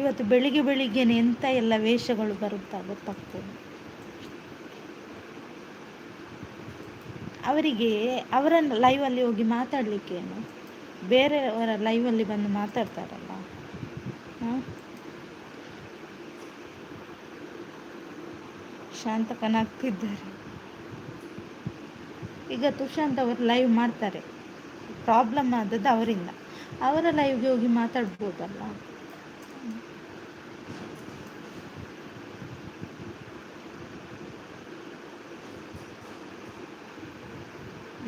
ಇವತ್ತು ಬೆಳಿಗ್ಗೆ ಬೆಳಿಗ್ಗೆನೆ ಎಂಥ ಎಲ್ಲ ವೇಷಗಳು ಬರುತ್ತಾ ಗೊತ್ತಾಗ್ತದೆ. ಅವರಿಗೆ ಅವರನ್ನು ಲೈವಲ್ಲಿ ಹೋಗಿ ಮಾತಾಡಲಿಕ್ಕೇನು, ಬೇರೆಯವರ ಲೈವಲ್ಲಿ ಬಂದು ಮಾತಾಡ್ತಾರಲ್ಲ. ಶಾಂತಕನಾಗ್ತಿದ್ದಾರೆ. ಈಗ ತುಷಾಂತ್ ಅವರು ಲೈವ್ ಮಾಡ್ತಾರೆ, ಪ್ರಾಬ್ಲಮ್ ಆದದ್ದು ಅವರಿಂದ. ಅವರ ಲೈವ್ಗೆ ಹೋಗಿ ಮಾತಾಡ್ಬೋದಲ್ಲ.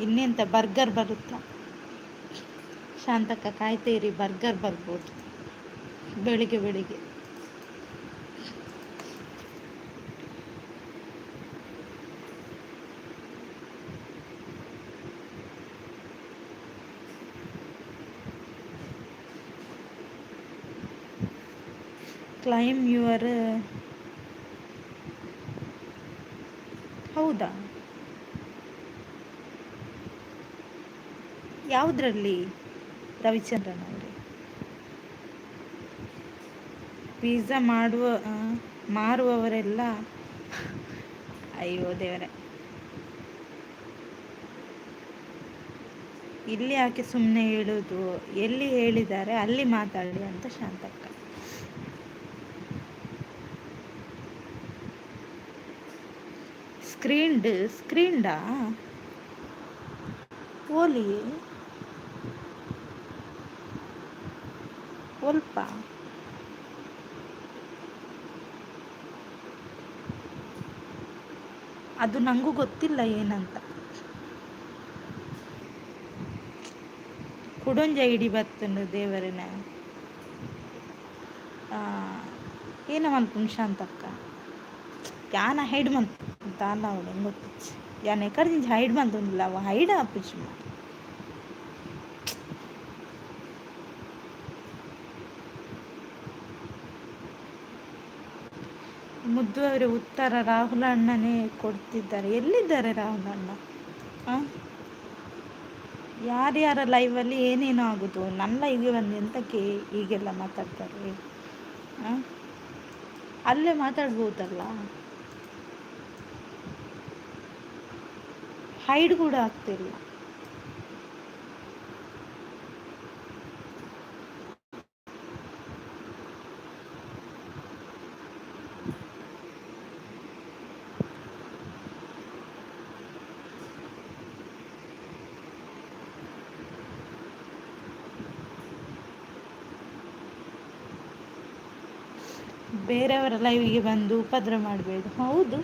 ಇನ್ನೆಂತ ಬರ್ಗರ್ ಬರುತ್ತಾ? ಶಾಂತಕ್ಕ ಕಾಯ್ತೀರಿ, ಬರ್ಗರ್ ಬರ್ಬೋದು ಬೆಳಿಗ್ಗೆ ಬೆಳಿಗ್ಗೆ. Claim your. ಹೌದಾ? ಯಾವುದರಲ್ಲಿ ರವಿಚಂದ್ರನ್ ಅವರೇ? ಪಿಜ್ಜಾ ಮಾರುವವರೆಲ್ಲ ಅಯ್ಯೋ ದೇವರೇ, ಇಲ್ಲಿ ಯಾಕೆ ಸುಮ್ಮನೆ ಹೇಳೋದು, ಎಲ್ಲಿ ಹೇಳಿದ್ದಾರೆ ಅಲ್ಲಿ ಮಾತಾಡಿ ಅಂತ ಶಾಂತಕ್ಕ. ಸ್ಕ್ರೀನ್ಡಾ ಓಲಿ ಸ್ವಲ್ಪ ಅದು ನನಗೂ ಗೊತ್ತಿಲ್ಲ ಏನಂತ. ಕುಡೊಂಜ ಇಡಿ ಬತ್ತಂದು ದೇವರನ ಏನ ಮಲ್ಪುಂಡು ಶಾಂತಕ್ಕ. ಯಾನ ಹೈಡ್ ಮಲ್ತ ಅಲ್ಲ ಅವಳು ಗೊತ್ತಿಚ್ಚಿ ಯಾನ್ ಎಕರ್ದಿಂಚ ಹೈಡ್ ಮಲ್ತೊಂದಿಲ್ಲ, ಅವ ಹೈಡ್ ಆಪಿಚ್ಚು. ಮುದ್ದು ಅವರ ಉತ್ತರ ರಾಹುಲ್ ಅಣ್ಣನೇ ಕೊಡ್ತಿದ್ದಾರೆ. ಎಲ್ಲಿದ್ದಾರೆ ರಾಹುಲ್ ಅಣ್ಣ? ಹಾಂ, ಯಾರ್ಯಾರ ಲೈವಲ್ಲಿ ಏನೇನೋ ಆಗೋದು. ನನ್ನ ಲೈವ್ಗೆ ಬಂದು ಎಂತಕ್ಕೆ ಹೀಗೆಲ್ಲ ಮಾತಾಡ್ತಾರೆ? ಹಾಂ, ಅಲ್ಲೇ ಮಾತಾಡ್ಬೋದಲ್ಲ. ಹೈಡ್ ಕೂಡ ಆಗ್ತಿಲ್ಲ. ಬೇರೆಯವರ ಲೈವಿಗೆ ಬಂದು ಉಪದ್ರ ಮಾಡಬೇಡಿ. ಹೌದು,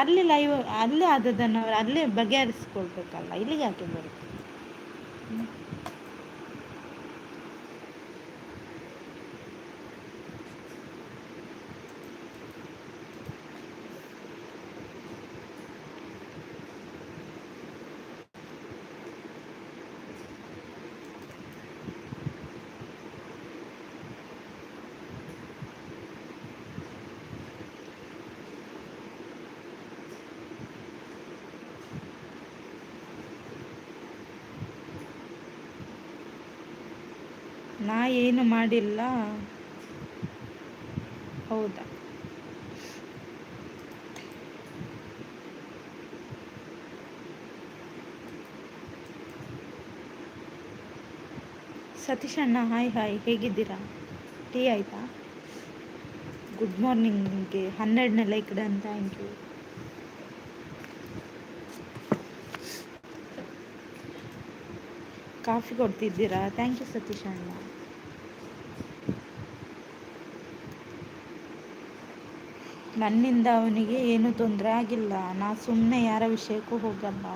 ಅಲ್ಲಿ ಲೈವ್ ಅಲ್ಲೇ ಆದದನ್ನು ಅವರು ಅಲ್ಲೇ ಬಗೆಹರಿಸ್ಕೊಳ್ಬೇಕಲ್ಲ, ಇಲ್ಲಿಗೆ ಯಾಕೆ ಬರುತ್ತೆ? ನಾ ಏನು ಮಾಡಿಲ್ಲ. ಹೌದಾ? ಸತೀಶ್ ಅಣ್ಣ ಹಾಯ್ ಹಾಯ್, ಹೇಗಿದ್ದೀರಾ? ಟೀ ಆಯಿತಾ? ಗುಡ್ ಮಾರ್ನಿಂಗ್ ನಿಮಗೆ. 12ನೇ like done, thank you. Coffee ಕೊಡ್ತಿದ್ದೀರಾ? ಥ್ಯಾಂಕ್ ಯು ಸತೀಶ್ ಅಣ್ಣ. ನನ್ನಿಂದ ಅವನಿಗೆ ಏನೂ ತೊಂದರೆ ಆಗಿಲ್ಲ. ನಾ ಸುಮ್ಮನೆ ಯಾರ ವಿಷಯಕ್ಕೂ ಹೋಗಲ್ಲ.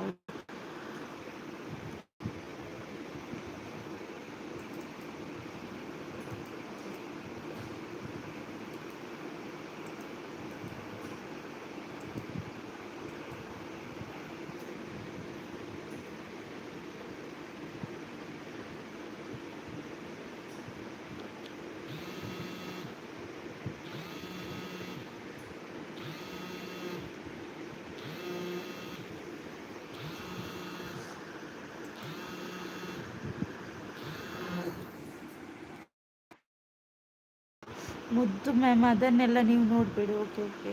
ಮುದ್ದು ಮ್ಯಾಮ್, ಅದನ್ನೆಲ್ಲ ನೀವು ನೋಡಬೇಡಿ. Okay okay.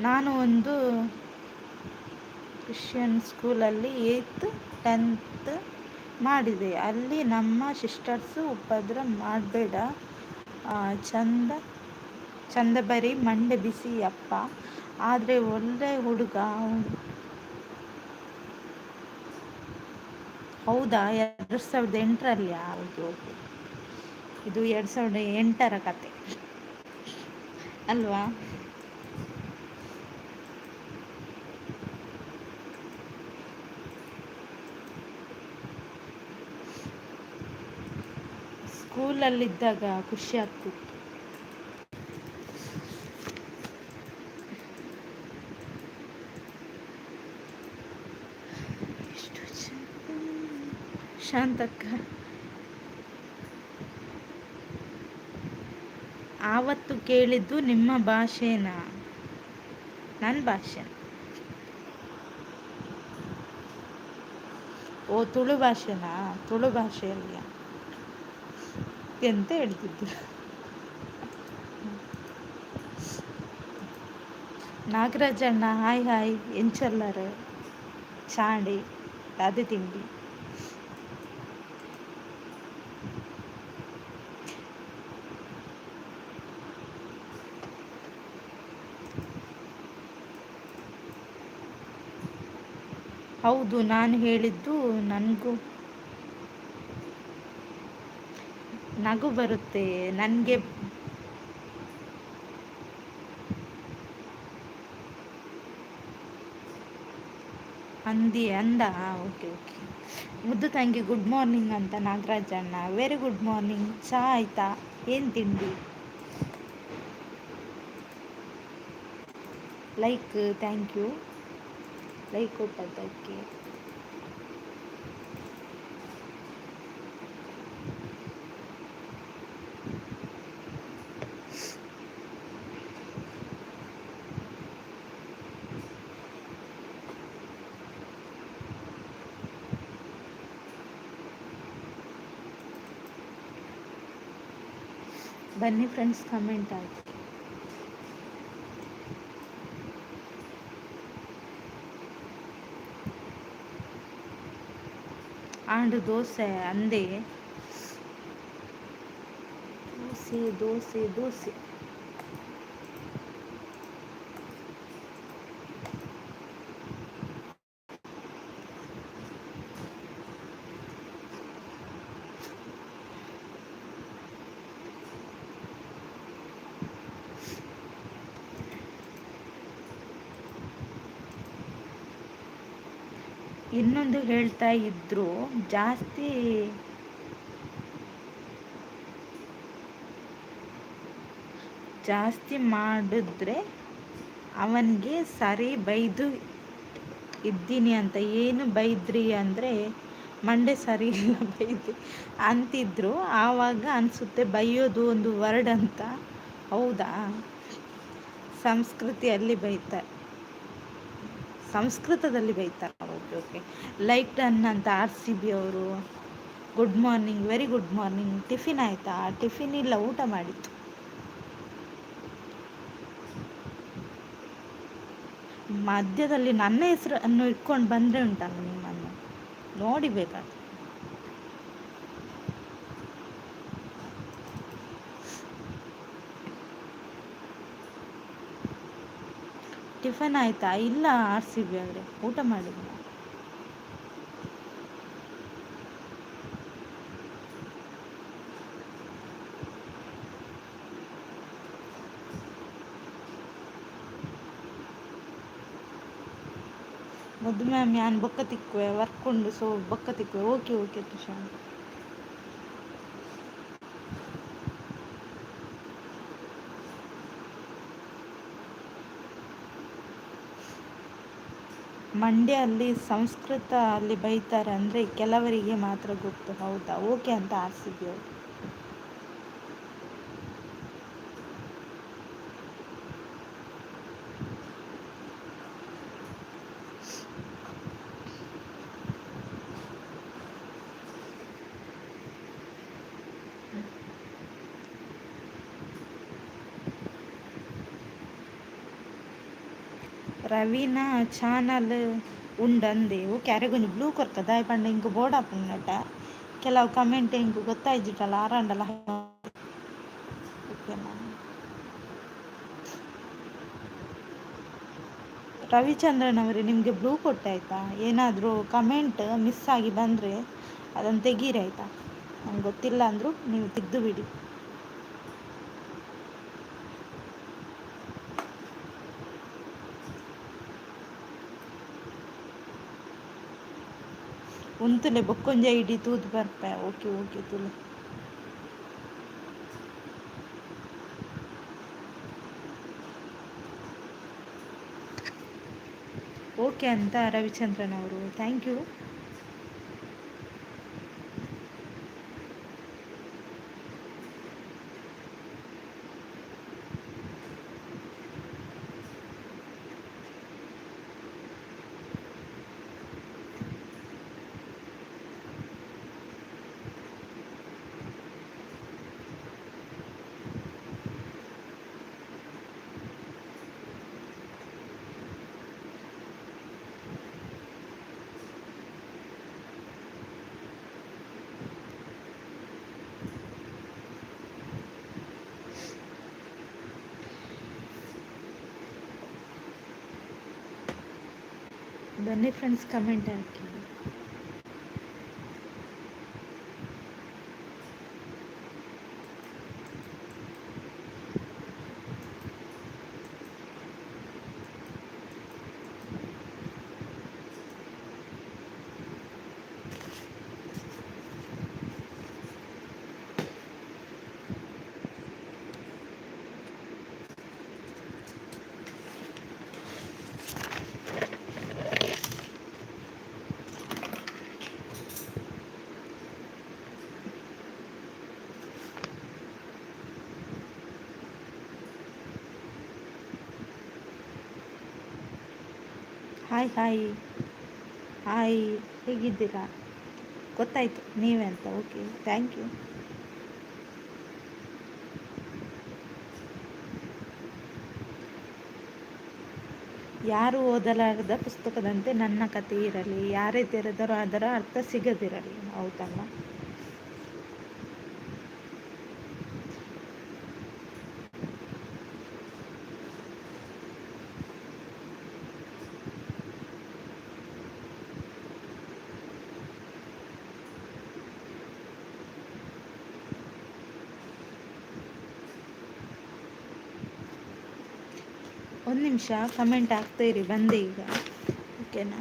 ನಾನು ಒಂದು ಕ್ರಿಶ್ಚಿಯನ್ ಸ್ಕೂಲಲ್ಲಿ 8th 10th ಮಾಡಿದೆ. ಅಲ್ಲಿ ನಮ್ಮ ಸಿಸ್ಟರ್ಸು ಉಪದ್ರ ಮಾಡಬೇಡ, ಚಂದ ಬರೀ ಮಂಡೆ ಬಿಸಿ ಅಪ್ಪ, ಆದರೆ ಒಳ್ಳೆ ಹುಡುಗ ಅವನು. ಹೌದಾ? 2008ರಲ್ಲಿ? Okay okay. ಇದು 2008ರ ಕತೆ ಅಲ್ವಾ? ಸ್ಕೂಲಲ್ಲಿದ್ದಾಗ ಖುಷಿ ಆಗ್ತಿತ್ತು. ಎಷ್ಟು ಶಾಂತಕ್ಕ ಆವತ್ತು ಕೇಳಿದ್ದು ನಿಮ್ಮ ಭಾಷೆನಾ? ನನ್ನ ಭಾಷೆ? ಓ, ತುಳು ಭಾಷೆನಾ? ತುಳು ಭಾಷೆಯಲ್ಲಿ ಎಂತ ಹೇಳ್ತಿದ್ದು? ನಾಗರಾಜಣ್ಣ ಹಾಯ್ ಹಾಯ್ ಎಂಚಲ್ಲರು ಚಾಂಡಿ ಅದೇ ತಿಂಡಿ. ಹೌದು, ನಾನು ಹೇಳಿದ್ದು ನನಗೂ ನಗು ಬರುತ್ತೆ ನನಗೆ. ಅಂದ. Okay okay. ಮುದ್ದು ತಂಗಿ ಗುಡ್ ಮಾರ್ನಿಂಗ್ ಅಂತ ನಾಗರಾಜಣ್ಣ. Very good morning. ಚಹಾ ಆಯಿತಾ? ಏನು ತಿಂಡಿ? ಲೈಕ್ ಥ್ಯಾಂಕ್ ಯು, ಲೈಕ್ ಕೊಟ್ಟದ್ದಕ್ಕೆ. ಬನ್ನಿ ಫ್ರೆಂಡ್ಸ್, ಕಮೆಂಟ್ ಆಯ್ತು. ಆಂಡು ದೋಸೆ ಅಂದೆ. ದೋಸೆ ದೋಸೆ ದೋಸೆ. ಇನ್ನೊಂದು ಹೇಳ್ತಾ ಇದ್ರು, ಜಾಸ್ತಿ ಮಾಡಿದ್ರೆ ಅವನಿಗೆ ಸರಿ ಬೈದು ಇದ್ದೀನಿ ಅಂತ. ಏನು ಬೈದ್ರಿ ಅಂದರೆ ಮಂಡೆ ಸರಿ ಇಲ್ಲ ಬೈದು ಅಂತಿದ್ರು. ಆವಾಗ ಅನಿಸುತ್ತೆ ಬೈಯೋದು ಒಂದು ವರ್ಡ್ ಅಂತ. ಹೌದಾ? ಸಂಸ್ಕೃತದಲ್ಲಿ ಬೈತಾರೆ. Okay okay. ಲೈಕ್ ಡನ್ ಅಂತ RCB ಅವರು. Good morning, very good morning. Tiffin ಆಯಿತಾ? ಟಿಫಿನ್ ಇಲ್ಲ, ಊಟ ಮಾಡಿತ್ತು. ಮಧ್ಯದಲ್ಲಿ ನನ್ನ ಹೆಸರನ್ನು ಇಟ್ಕೊಂಡು ಬಂದರೆ ಉಂಟಲ್ಲ, ನಿಮ್ಮನ್ನು ನೋಡಿಬೇಕಾದ್ರೆ. ಟಿಫನ್ ಆಯಿತಾ? ಇಲ್ಲ RCB ಅವರೇ, ಊಟ ಮಾಡಿಲ್ಲ. ಮುದ್ದು ಮ್ಯಾಮ್ ಯಾನ್ ಬೊಕ್ಕ ತಿಕ್ಕುವೆ ವರ್ಕ್ ಉಂಡು, ಸೊ ಬೊಕ್ಕ ತಿಕ್ಕುವೆ. Okay okay Tushar. ಮಂಡ್ಯ ಅಲ್ಲಿ ಸಂಸ್ಕೃತ ಅಲ್ಲಿ ಬೈತಾರೆ ಅಂದರೆ ಕೆಲವರಿಗೆ ಮಾತ್ರ ಗೊತ್ತು. ಹೌದಾ? ಓಕೆ ಅಂತ RCB ಅವರು. ರವೀನಾ ಚಾನಲ್ ಉಂಡಂದೆ. ಓಕೆ, ಅರೆಗೊಂದು ಬ್ಲೂ ಕೊರ್ಕ ದಾಯ್ ಪಂಡ ಇಂಕು ಬೋರ್ಡ್ ಹಾಪುನ್ನಟ ಕೆಲವು ಕಮೆಂಟ್ ಇಂಕು ಗೊತ್ತಾಯ್ಜಿಟ್ಟಲ್ಲ ಆರಾಂಡಲ್ಲ. ಓಕೆನಾ? ರವಿಚಂದ್ರನ್ ಅವರೇ, ನಿಮಗೆ ಬ್ಲೂ ಕೊಟ್ಟಾಯ್ತಾ? ಏನಾದರೂ ಕಮೆಂಟ್ ಮಿಸ್ ಆಗಿ ಬಂದರೆ ಅದನ್ನು ತೆಗೀರಿ ಆಯಿತಾ? ನಂಗೆ ಗೊತ್ತಿಲ್ಲ ಅಂದರೂ ನೀವು ತೆಗೆದು ಬಿಡಿ. ಉಂತುಲೆ ಬೊಕ್ಕೊಂಜ ಇಡಿ ತೂದು ಬರ್ಪೆ. Okay okay ತುಲೆ. ಓಕೆ ಅಂತ ರವಿಚಂದ್ರನ್ ಅವರು, ಥ್ಯಾಂಕ್ ಯು. ಬನ್ನಿ ಫ್ರೆಂಡ್ಸ್, ಕಮೆಂಟ್ ಹಾಕಿ. ಹಾಯ್ ಹಾಯ್ ಹಾಯ್, ಹೇಗಿದ್ದೀರಾ? ಗೊತ್ತಾಯಿತು ನೀವೇ ಅಂತ. Okay, thank you. ಯಾರು ಓದಲಾಗದ ಪುಸ್ತಕದಂತೆ ನನ್ನ ಕಥೆ ಇರಲಿ, ಯಾರೇ ತೆರೆದರೂ ಅದರ ಅರ್ಥ ಸಿಗದಿರಲಿ. ಹೌದಲ್ಲ? ಒಂದು ನಿಮಿಷ ಕಮೆಂಟ್ ಆಗ್ತಾಯಿರಿ, ಬಂದೆ ಈಗ. ಓಕೆನಾ?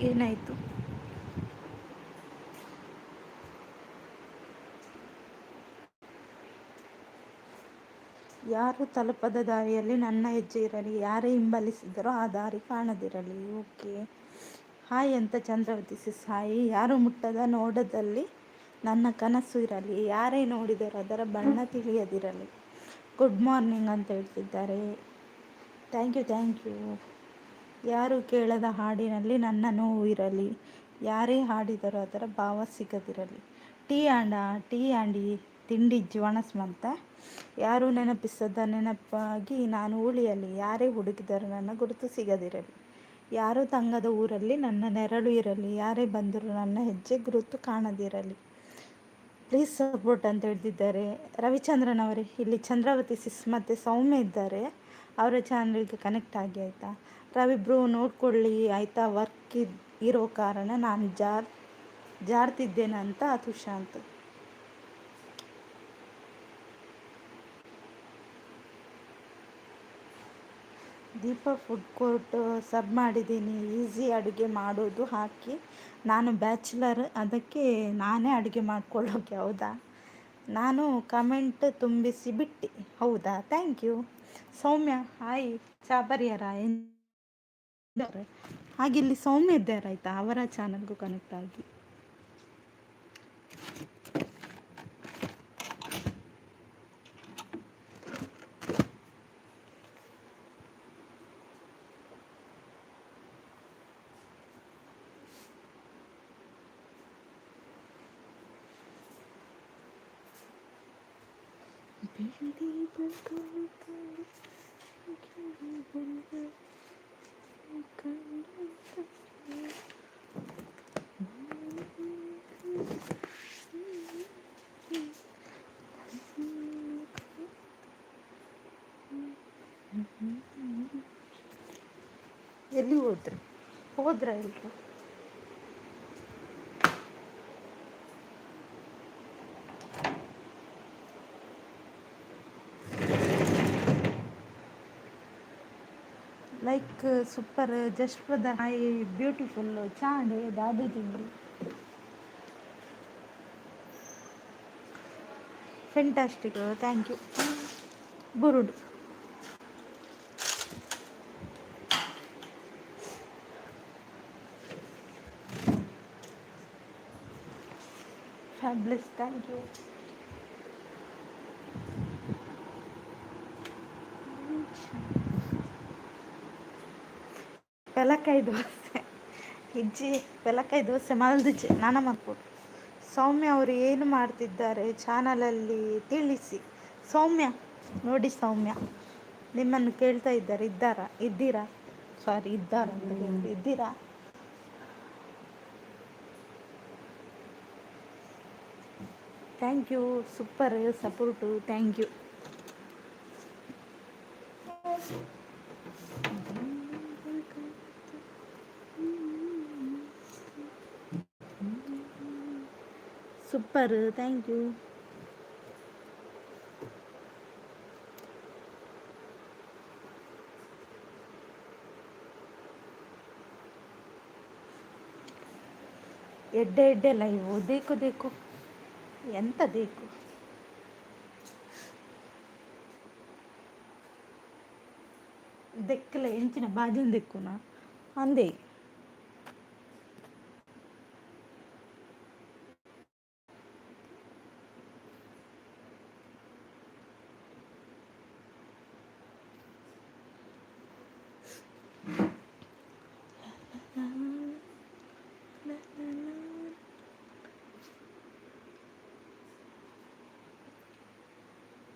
ಏನಾಯಿತು? ಯಾರು ತಲುಪದ ದಾರಿಯಲ್ಲಿ ನನ್ನ ಹೆಜ್ಜೆ ಇರಲಿ, ಯಾರೇ ಹಿಂಬಲಿಸಿದರೋ ಆ ದಾರಿ ಕಾಣದಿರಲಿ. ಓಕೆ. ಹಾಯ್ ಅಂತ ಚಂದ್ರವತಿ ಸಿಸ್ ಹಾಯ್. ಯಾರು ಮುಟ್ಟದ ನೋಡದಲ್ಲಿ ನನ್ನ ಕನಸು ಇರಲಿ, ಯಾರೇ ನೋಡಿದರೋ ಅದರ ಬಣ್ಣ ತಿಳಿಯದಿರಲಿ. ಗುಡ್ ಮಾರ್ನಿಂಗ್ ಅಂತ ಹೇಳ್ತಿದ್ದಾರೆ. Thank you. ಯಾರು ಕೇಳದ ಹಾಡಿನಲ್ಲಿ ನನ್ನ ನೋವು ಇರಲಿ, ಯಾರೇ ಹಾಡಿದರೂ ಅದರ ಭಾವ ಸಿಗದಿರಲಿ. ಟೀ ಆಂಡಿ ತಿಂಡಿ ಜೀವನಸ್ಮಂತ. ಯಾರು ನೆನಪಿಸದ ನೆನಪಾಗಿ ನಾನು ಉಳಿಯಲಿ, ಯಾರೇ ಹುಡುಕಿದರೂ ನನ್ನ ಗುರುತು ಸಿಗದಿರಲಿ. ಯಾರು ತಂಗದ ಊರಲ್ಲಿ ನನ್ನ ನೆರಳು ಇರಲಿ, ಯಾರೇ ಬಂದರೂ ನನ್ನ ಹೆಜ್ಜೆ ಗುರುತು ಕಾಣದಿರಲಿ. ಪ್ಲೀಸ್ ಸಪೋರ್ಟ್ ಅಂತ ಹೇಳ್ತಿದ್ದಾರೆ. ರವಿಚಂದ್ರನ್ ಅವರೇ, ಇಲ್ಲಿ ಚಂದ್ರಾವತಿ ಸಿಸ್ ಮತ್ತು ಸೌಮ್ಯ ಇದ್ದಾರೆ, ಅವರ ಚಾನಲ್ಗೆ ಕನೆಕ್ಟ್ ಆಗಿ ಆಯಿತಾ. ರವಿ ಬ್ರೋ ನೋಡ್ಕೊಳ್ಳಿ ಆಯಿತಾ, ವರ್ಕ್ ಇರೋ ಕಾರಣ ನಾನು ಜಾರ್ತಿದ್ದೇನೆ ಅಂತ ತುಷಾಂತ್. ದೀಪ ಫುಡ್ ಕೋರ್ಟ್ ಸಬ್ ಮಾಡಿದ್ದೀನಿ. ಈಸಿ ಅಡುಗೆ ಮಾಡೋದು ಹಾಕಿ, ನಾನು ಬ್ಯಾಚುಲರ್, ಅದಕ್ಕೆ ನಾನೇ ಅಡುಗೆ ಮಾಡ್ಕೊಳ್ಳೋಕೆ. ಹೌದಾ, ನಾನು ಕಮೆಂಟ್ ತುಂಬಿಸಿ ಬಿಟ್ಟು. ಹೌದಾ, ಥ್ಯಾಂಕ್ ಯು. ಸೌಮ್ಯ ಹಾಯ್. ಚಾಬರಿಯರ ಹಾಗೆ ಇಲ್ಲಿ ಸೌಮ್ಯ ಇದ್ದಾರೆ ಆಯಿತಾ, ಅವರ ಚಾನಲ್ಗೂ ಕನೆಕ್ಟ್ ಆಗಿ. ಎಲ್ಲಿ ಹೋದ್ರ ಎಲ್ರು? Like super, just for the hi, beautiful, ಚಾಂಡೆ ದಾದು ತಿಂಡಿ, ಫೆಂಟಾಸ್ಟಿಕ್, ಥ್ಯಾಂಕ್ ಯು. ಬುರುಡು ಫ್ಯಾಬ್ಲೆಸ್, ಥ್ಯಾಂಕ್ ಯು. ಪೆಲಕಾಯಿ ದೋಸೆ ಇಜ್ಜಿ, ಪೆಲಕಾಯಿ ದೋಸೆ ಮಲ್ದಿಜ್ಜೆ ನಾನ ಮಾಡ್ಕೊಡು. ಸೌಮ್ಯ ಅವರು ಏನು ಮಾಡ್ತಿದ್ದಾರೆ ಚಾನಲಲ್ಲಿ ತಿಳಿಸಿ. ಸೌಮ್ಯ ನೋಡಿ, ಸೌಮ್ಯ ನಿಮ್ಮನ್ನು ಕೇಳ್ತಾ ಇದ್ದಾರೆ. ಇದ್ದೀರಾ ಅಂತ ಹೇಳಿ, ಇದ್ದೀರಾ? Thank you, super support, thank you. Super, thank you. ಎಡ್ಡೆ ಲೈವ್ ದೇಕು ಎಂತ ದೇಕು. ದೆಕ್ಕಲ ಎಂಚಿನ ಬಾಜಿನ ದೆಕ್ಕುನ ಅಂದೇ.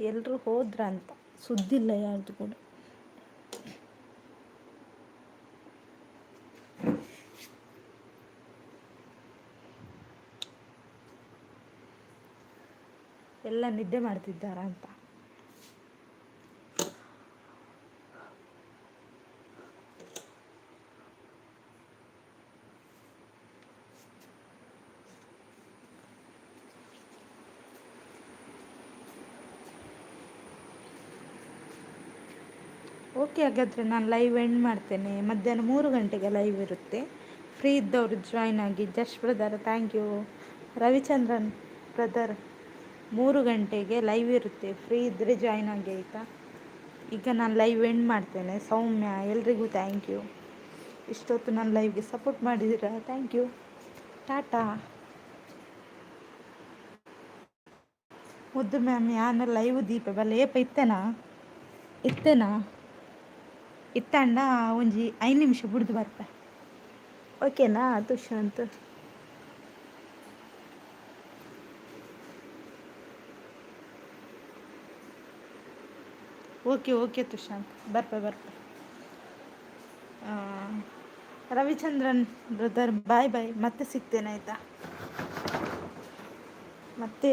ಎಲ್ಲರೂ ಹೋದ್ರ ಅಂತ ಸುದ್ದಿಲ್ಲ ಯಾರ್ದು ಕೂಡ. ಎಲ್ಲ ನಿದ್ದೆ ಮಾಡ್ತಿದ್ದಾರ ಅಂತ. ಓಕೆ, ಹಾಗಾದರೆ ನಾನು ಲೈವ್ ಎಂಡ್ ಮಾಡ್ತೇನೆ. ಮಧ್ಯಾಹ್ನ 3 ಗಂಟೆಗೆ ಲೈವ್ ಇರುತ್ತೆ. ಫ್ರೀ ಇದ್ದವರು ಜಾಯ್ನ್ ಆಗಿ. Just brother thank you. Ravichandran brother 3 ಗಂಟೆಗೆ ಲೈವ್ ಇರುತ್ತೆ, ಫ್ರೀ ಇದ್ದರೆ ಜಾಯ್ನ್ ಆಗಿ ಆಯಿತಾ. ಈಗ ನಾನು ಲೈವ್ ಎಂಡ್ ಮಾಡ್ತೇನೆ. ಸೌಮ್ಯ, ಎಲ್ರಿಗೂ ಥ್ಯಾಂಕ್ ಯು. ಇಷ್ಟೊತ್ತು ನನ್ನ ಲೈವ್ಗೆ ಸಪೋರ್ಟ್ ಮಾಡಿದ್ದೀರಾ, ಥ್ಯಾಂಕ್ ಯು. ಟಾಟಾ. ಮುದ್ದು ಮ್ಯಾಮ್ ಯಾನ ಲೈವ್ ದೀಪ ಬಲ್ಲ ಏಪ ಇತ್ತೇನಾ ಇತ್ತಂಡ ಒಂಜಿ 5 ನಿಮಿಷ ಬಿಡ್ದು ಬರ್ತೆ. ಓಕೆನಾ ತುಷಾಂತ್? ಓಕೆ ತುಷಾಂತ್, ಬರ್ಪೆ. ರವಿಚಂದ್ರನ್ ಬ್ರದರ್ ಬಾಯ್, ಮತ್ತೆ ಸಿಗ್ತೇನೆ ಆಯಿತಾ. ಮತ್ತೆ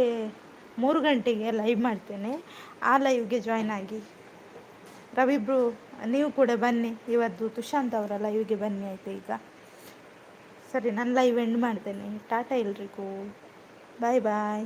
3 ಗಂಟೆಗೆ ಲೈವ್ ಮಾಡ್ತೇನೆ, ಆ ಲೈವ್ಗೆ ಜಾಯ್ನ್ ಆಗಿ. ರವಿ ಬ್ರೋ ನೀವು ಕೂಡ ಬನ್ನಿ, ಇವತ್ತು ತುಷಾಂತ್ ಅವರ ಲೈವ್ಗೆ ಬನ್ನಿ ಆಯಿತಾ. ಈಗ ಸರಿ, ನಾನು ಲೈವ್ ಎಂಡ್ ಮಾಡ್ತೇನೆ. ಟಾಟಾ ಎಲ್ರಿಗೂ, ಬಾಯ್.